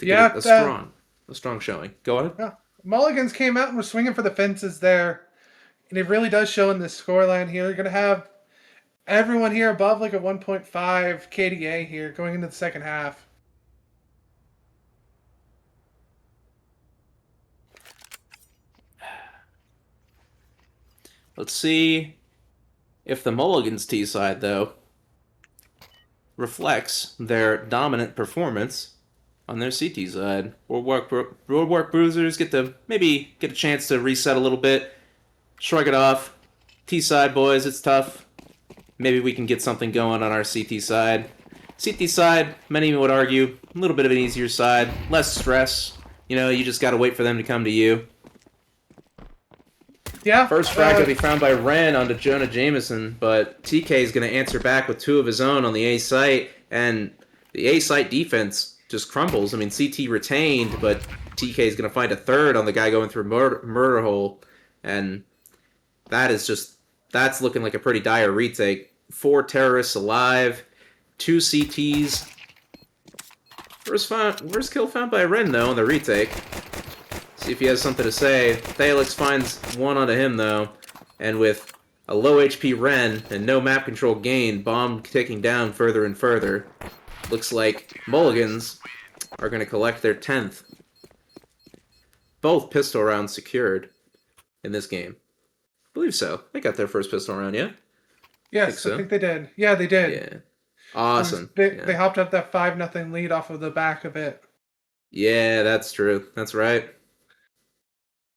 To get a strong showing. Go on. Yeah. Mulligans came out and was swinging for the fences there. And it really does show in this scoreline here. You're going to have everyone here above like a 1.5 KDA here going into the second half. Let's see if the Mulligans T side, though, reflects their dominant performance on their CT side. Boardwalk Bruisers maybe get a chance to reset a little bit. Shrug it off. T-side, boys, it's tough. Maybe we can get something going on our CT side. CT side, many would argue, a little bit of an easier side. Less stress. You just got to wait for them to come to you. Yeah. First frag going to be found by Ren onto Jonah Jameson, but TK is going to answer back with 2 of his own on the A site, and the A site defense just crumbles. I mean, CT retained, but TK is going to find a third on the guy going through murder hole, and that's looking like a pretty dire retake. 4 terrorists alive, 2 CTs. First kill found by Ren, though, on the retake. See if he has something to say. Thalix finds 1 onto him, though. And with a low HP Ren and no map control gain, bomb ticking down further and further. Looks like Mulligans are going to collect their 10th. Both pistol rounds secured in this game. I believe so. They got their first pistol round, yeah? Yes, I think they did. Yeah, they did. Yeah. Awesome. They hopped up that 5-0 lead off of the back of it. Yeah, that's true. That's right.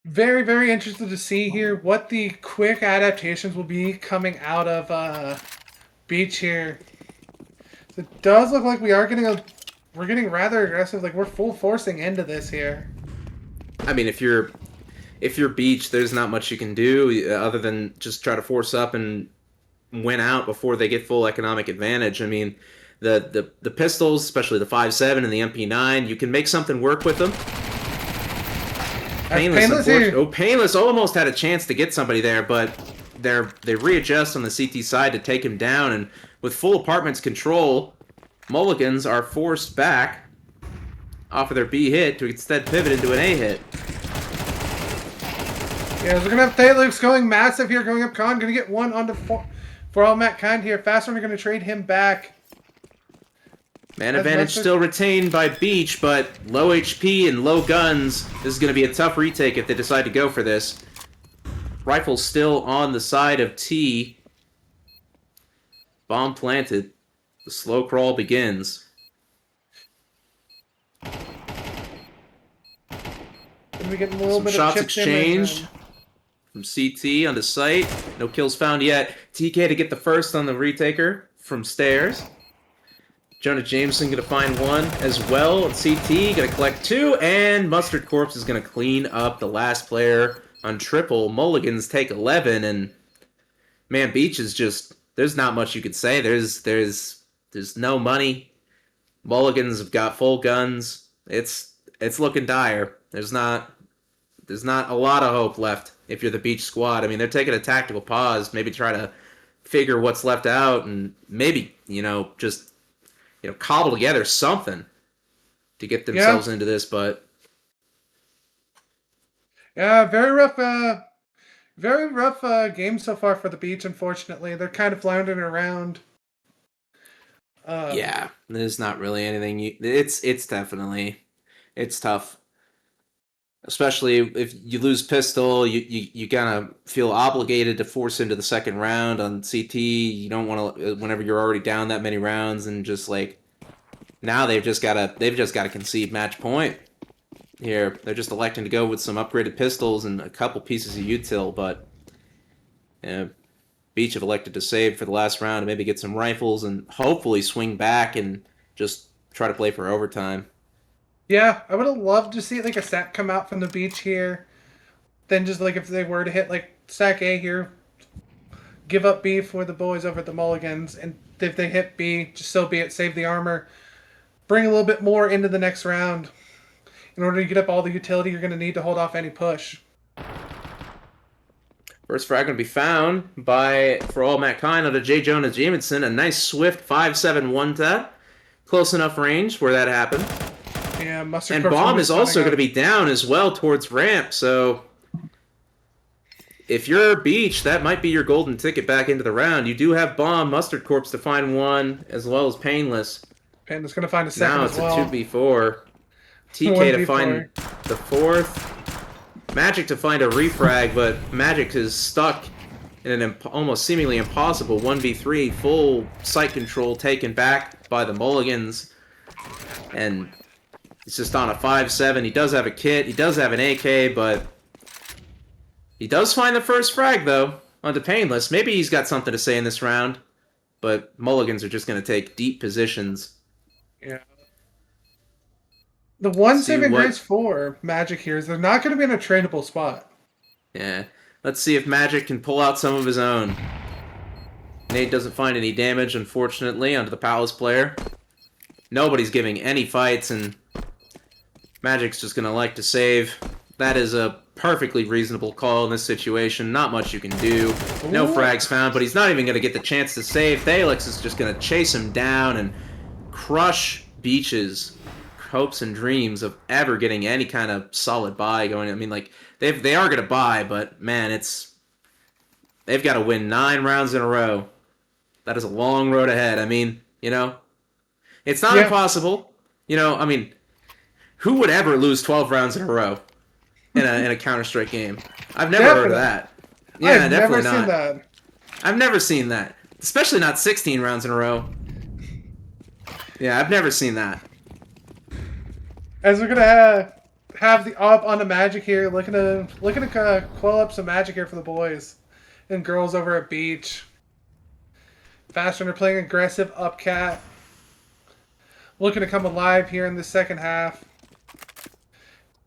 Very, very interested to see here what the quick adaptations will be coming out of Beach here. So it does look like we're getting rather aggressive. Like we're full forcing into this here. I mean, if you're Beach, there's not much you can do other than just try to force up and win out before they get full economic advantage. I mean, the pistols, especially the 5.7 and the MP9, you can make something work with them. Painless almost had a chance to get somebody there, but they readjust on the CT side to take him down, and with full apartments control, Mulligans are forced back off of their B hit to instead pivot into an A hit. Yeah, we're going to have Thalux going massive here, going up con. Going to get 1 onto for all Matt Kind here. Fast Runner going to trade him back. Man advantage still retained by Beach, but low HP and low guns. This is going to be a tough retake if they decide to go for this. Rifle's still on the side of T. Bomb planted. The slow crawl begins. And we get a little bit shots of exchanged from CT onto site. No kills found yet. TK to get the first on the retaker from stairs. Jonah Jameson going to find 1 as well. CT going to collect 2, and Mustard Corpse is going to clean up the last player on triple. Mulligans take 11, and man, Beach is just, there's not much you could say. There's no money. Mulligans have got full guns. It's looking dire. There's not a lot of hope left if you're the Beach squad. I mean, they're taking a tactical pause, maybe try to figure what's left out, and maybe, just cobble together something to get themselves into this, but yeah, very rough game so far for the Beach. Unfortunately, they're kind of floundering around. Yeah, there's not really anything. It's tough. Especially if you lose pistol, you kind of feel obligated to force into the second round on CT. You don't want to whenever you're already down that many rounds, and just like now they've just gotta concede match point here. They're just electing to go with some upgraded pistols and a couple pieces of util, but Beach have elected to save for the last round and maybe get some rifles and hopefully swing back and just try to play for overtime. Yeah, I would have loved to see like a sack come out from the beach here. Then just like if they were to hit like sack A here, give up B for the boys over at the Mulligans, and if they hit B, just so be it, save the armor, bring a little bit more into the next round. In order to get up all the utility you're going to need to hold off any push. First frag going to be found by, for all mankind, out of J. Jonah Jamison. A nice swift 5.7 one-tap. Close enough range where that happened. Yeah, Mustard And Corp's Bomb is also going to be. be down as well towards ramp, so if you're Beach, that might be your golden ticket back into the round. You do have Bomb, Mustard Corpse to find one, as well as Painless. Panda's going to find a second Now as it's well. a 2v4. TK to 1v4. find the fourth. Magic to find a refrag, but Magic is stuck in an almost seemingly impossible 1v3. Full sight control taken back by the Mulligans. And he's just on a 5.7. He does have a kit. He does have an AK, but he does find the first frag, though, onto Painless. Maybe he's got something to say in this round, but Mulligans are just going to take deep positions. Yeah. The one See saving what- grace for Magic here is they're not going to be in a tradable spot. Yeah. Let's see if Magic can pull out some of his own. Nate doesn't find any damage, unfortunately, onto the Palace player. Nobody's giving any fights, and Magic's just going to like to save. That is a perfectly reasonable call in this situation. Not much you can do. No Ooh. frags found, but he's not even going to get the chance to save. Thalix is just going to chase him down and crush Beach's hopes and dreams of ever getting any kind of solid buy going. I mean, like, they are going to buy, but, man, they've got to win 9 rounds in a row. That is a long road ahead. I mean, you know, it's not impossible. You know, I mean, who would ever lose 12 rounds in a row in a Counter-Strike game? I've never heard of that. Yeah, I've definitely never seen not. that. I've never seen that. Especially not 16 rounds in a row. Yeah, I've never seen that. As we're gonna have the op on the Magic here, looking to coil up some Magic here for the boys and girls over at Beach. Fastrunner playing aggressive upcat, looking to come alive here in the second half.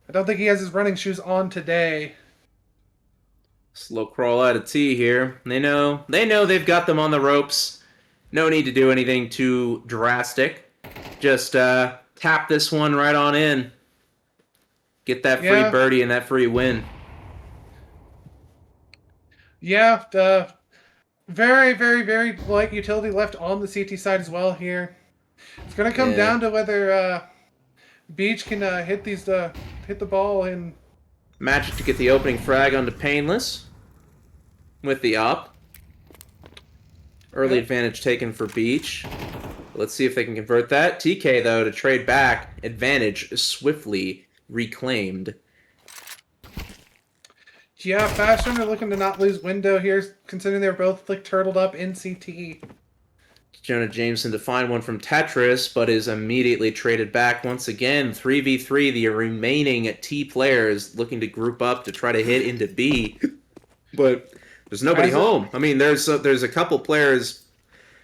I don't think he has his running shoes on today. Slow crawl out of T here. They know they've got them on the ropes. No need to do anything too drastic. Just tap this one right on in. Get that free birdie and that free win. Yeah, very, very, very light utility left on the CT side as well here. It's going to come down to whether Beach can hit the ball and Magic to get the opening frag onto Painless with the op. Early advantage taken for Beach. Let's see if they can convert that. TK, though, to trade back. Advantage swiftly reclaimed. Yeah, Fastrunner looking to not lose window here, considering they're both like turtled up in CT. Jonah Jameson to find one from Tetris, but is immediately traded back once again. 3v3, the remaining T players looking to group up to try to hit into B. But there's nobody home. I mean, there's a couple players.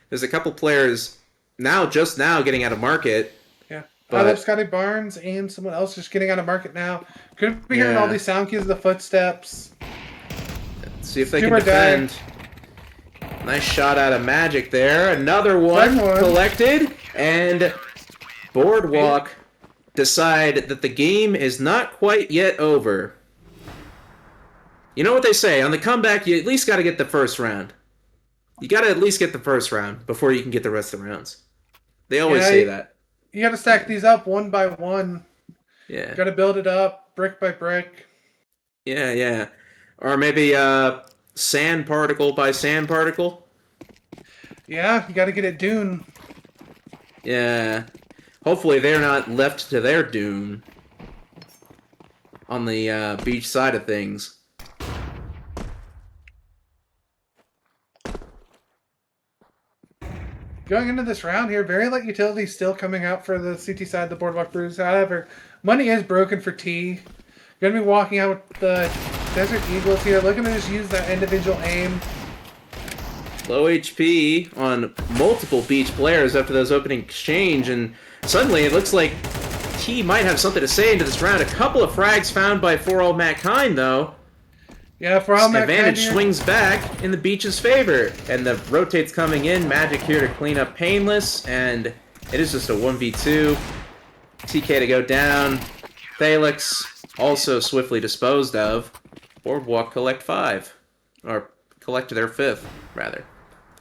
There's a couple players just now getting out of market. Yeah. But- I love Scotty Barnes and someone else just getting out of market now. Could be hearing all these sound cues of the footsteps. Let's see if they Super can defend. Nice shot out of Magic there. Another one collected. And Boardwalk decide that the game is not quite yet over. You know what they say, on the comeback, you at least got to get the first round. You got to at least get the first round before you can get the rest of the rounds. They always say that. You got to stack these up one by one. Yeah. Got to build it up brick by brick. Yeah. Or maybe sand particle by sand particle. Yeah, you got to get it dune. Yeah. Hopefully they're not left to their doom. on the beach side of things. Going into this round here, very light utility still coming out for the CT side of the Boardwalk Brews. However, money is broken for T. Going to be walking out with the Desert Eagles here, looking to just use that individual aim. Low HP on multiple beach players after those opening exchange, and suddenly it looks like T might have something to say into this round. A couple of frags found by For All Mankind, though. Yeah, for all Advantage swings back in the Beach's favor, and the rotate's coming in. Magic here to clean up Painless, and it is just a 1v2. TK to go down. Thalix also swiftly disposed of. Boardwalk collect 5. Or collect their 5th, rather.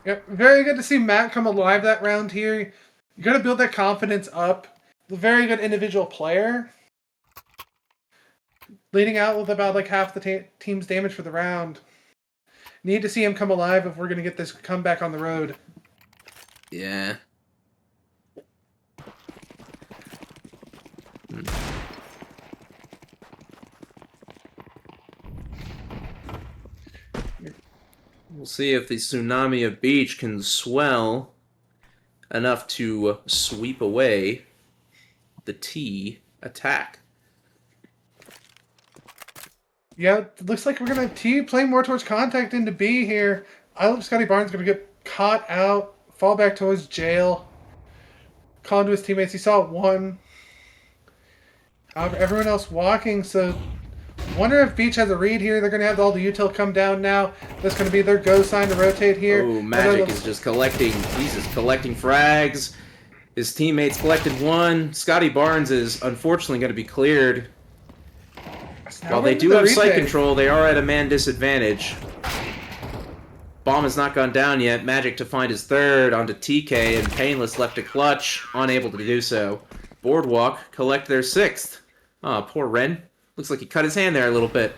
Yep, very good to see Matt come alive that round here. You got to build that confidence up. A very good individual player. Leading out with about like half the team's damage for the round. Need to see him come alive if we're going to get this comeback on the road. Yeah. We'll see if the tsunami of beach can swell enough to sweep away the T attack. Yeah, it looks like we're going to T play more towards contact into B here. I hope Scotty Barnes going to get caught out, fall back towards jail. Call to his teammates. He saw one. However, everyone else walking, so wonder if Beach has a read here. They're going to have all the util come down now. That's going to be their go sign to rotate here. Oh, Magic is just collecting. He's just collecting frags. His teammates collected one. Scotty Barnes is unfortunately going to be cleared. While they do have site control, they are at a man disadvantage. Bomb has not gone down yet. Magic to find his 3rd onto TK, and Painless left to clutch, unable to do so. Boardwalk collect their 6th. Oh, poor Ren. Looks like he cut his hand there a little bit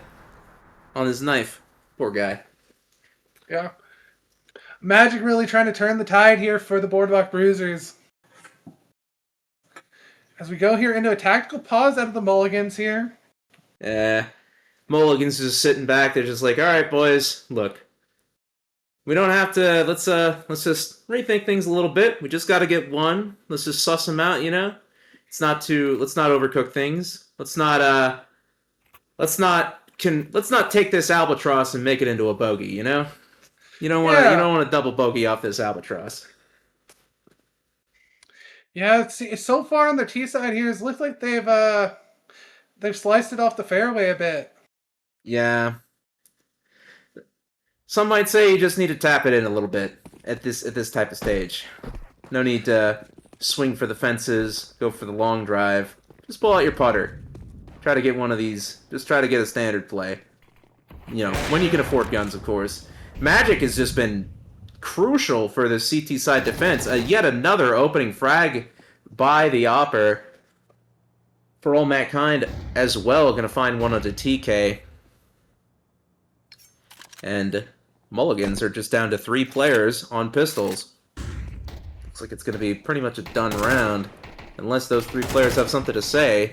on his knife. Poor guy. Yeah. Magic really trying to turn the tide here for the Boardwalk Bruisers. As we go here into a tactical pause out of the Mulligans here. Mulligan's just sitting back. They're just like, all right, boys, look. We don't have to, let's just rethink things a little bit. We just got to get one. Let's just suss them out, you know? Let's not overcook things. Let's not take this albatross and make it into a bogey, you know? You don't want to double bogey off this albatross. Yeah, so far on the T side here, it looks like they've sliced it off the fairway a bit. Yeah. Some might say you just need to tap it in a little bit at this type of stage. No need to swing for the fences, go for the long drive. Just pull out your putter. Try to get one of these. Just try to get a standard play. You know, when you can afford guns, of course. Magic has just been crucial for the CT side defense. Yet another opening frag by the Opper. For All Mankind as well, going to find one onto TK. And Mulligans are just down to 3 players on pistols. Looks like it's going to be pretty much a done round. Unless those 3 players have something to say.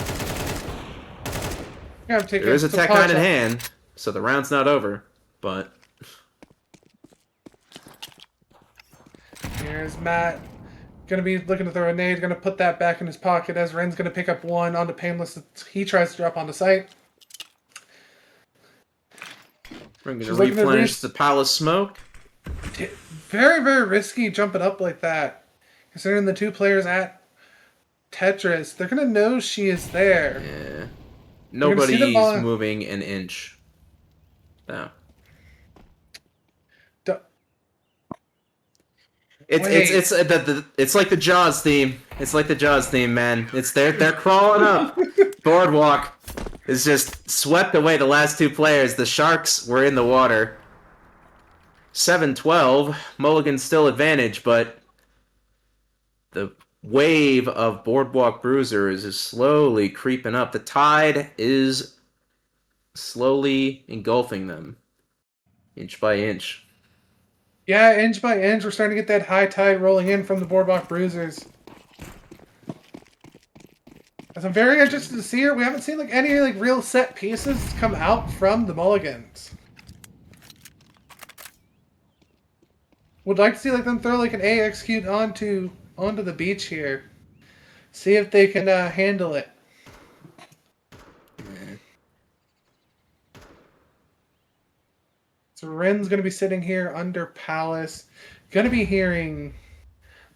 Yeah, there is a tech 9 in hand, so the round's not over. But here's Matt. Going to be looking to throw a nade. Going to put that back in his pocket as Ren's going to pick up one onto Painless. He tries to drop onto site. We're going to replenish the palace smoke. Very, very risky jumping up like that. Considering the 2 players at Tetris, they're going to know she is there. Yeah. Nobody's moving an inch. No. It's like the Jaws theme. It's like the Jaws theme, man. They're crawling up. Boardwalk is just swept away the last 2 players. The Sharks were in the water. 7-12. Mulligan's still advantage, but the wave of Boardwalk Bruisers is slowly creeping up. The tide is slowly engulfing them, inch by inch. Yeah, inch by inch, we're starting to get that high tide rolling in from the Boardwalk Bruisers. I'm very interested to see her. We haven't seen like any like real set pieces come out from the Mulligans. Would like to see like them throw like an A execute onto the beach here. See if they can handle it. So Ren's going to be sitting here under Palace. Going to be hearing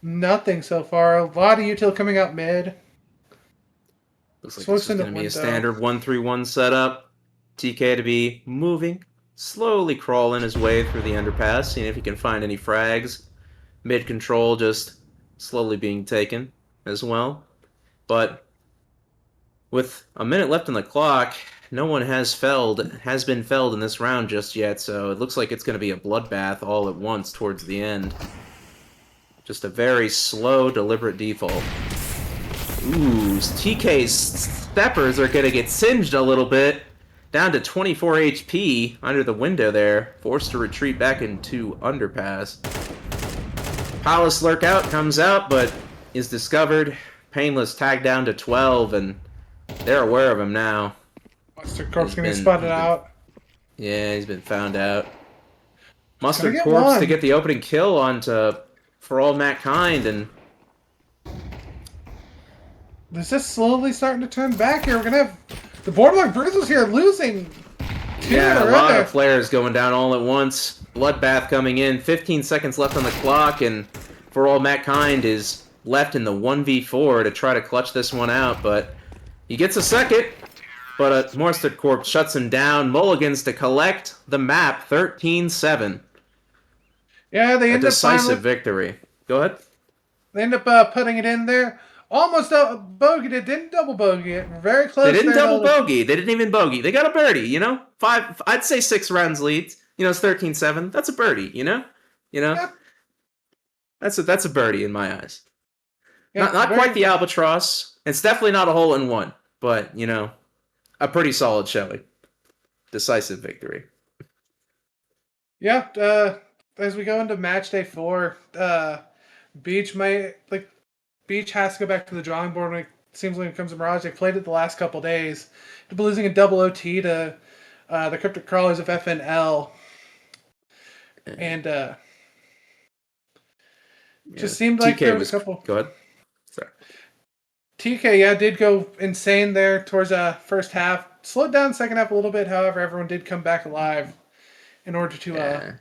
nothing so far. A lot of util coming out mid. Looks like Smokes this is in the going to be a window. standard 1-3-1 setup. TK to be moving, slowly crawling his way through the underpass, seeing if he can find any frags. Mid control just slowly being taken as well. But with a minute left on the clock, no one has been felled in this round just yet, so it looks like it's going to be a bloodbath all at once towards the end. Just a very slow, deliberate default. Ooh, TK's steppers are going to get singed a little bit. Down to 24 HP under the window there. Forced to retreat back into underpass. Palace Lurkout comes out, but is discovered. Painless tagged down to 12, and they're aware of him now. Mustard Corp's going to be spotted out. Yeah, he's been found out. Mustard get Corpse one. to get the opening kill onto For All Mankind, and This is slowly starting to turn back here. We're going to have the Borderline Bruisers here losing. yeah, a lot of players going down all at once. Bloodbath coming in. 15 seconds left on the clock, and For All Mankind is left in the 1v4 to try to clutch this one out, but he gets a second, but Mustard Corp shuts him down. Mulligans to collect the map, 13-7. Yeah, they A end up decisive victory. Go ahead. They end up putting it in there. Almost bogeyed it. Didn't double bogey it. Very close. They didn't there, double bogey. They didn't even bogey. They got a birdie, you know? I'd say 6 rounds leads. You know, it's 13-7. That's a birdie, you know? Yeah. That's a birdie in my eyes. Yeah, Not quite the albatross. It's definitely not a hole-in-one, but, you know, a pretty solid showing. Decisive victory. Yeah, as we go into match day 4, Beach has to go back to the drawing board when it seems like it comes to Mirage. They played it the last couple days. They're losing a double OT to the Cryptic Crawlers of FNL. And just seemed like there was a couple. Go ahead. Sorry. TK, did go insane there towards first half. Slowed down second half a little bit, however, everyone did come back alive in order to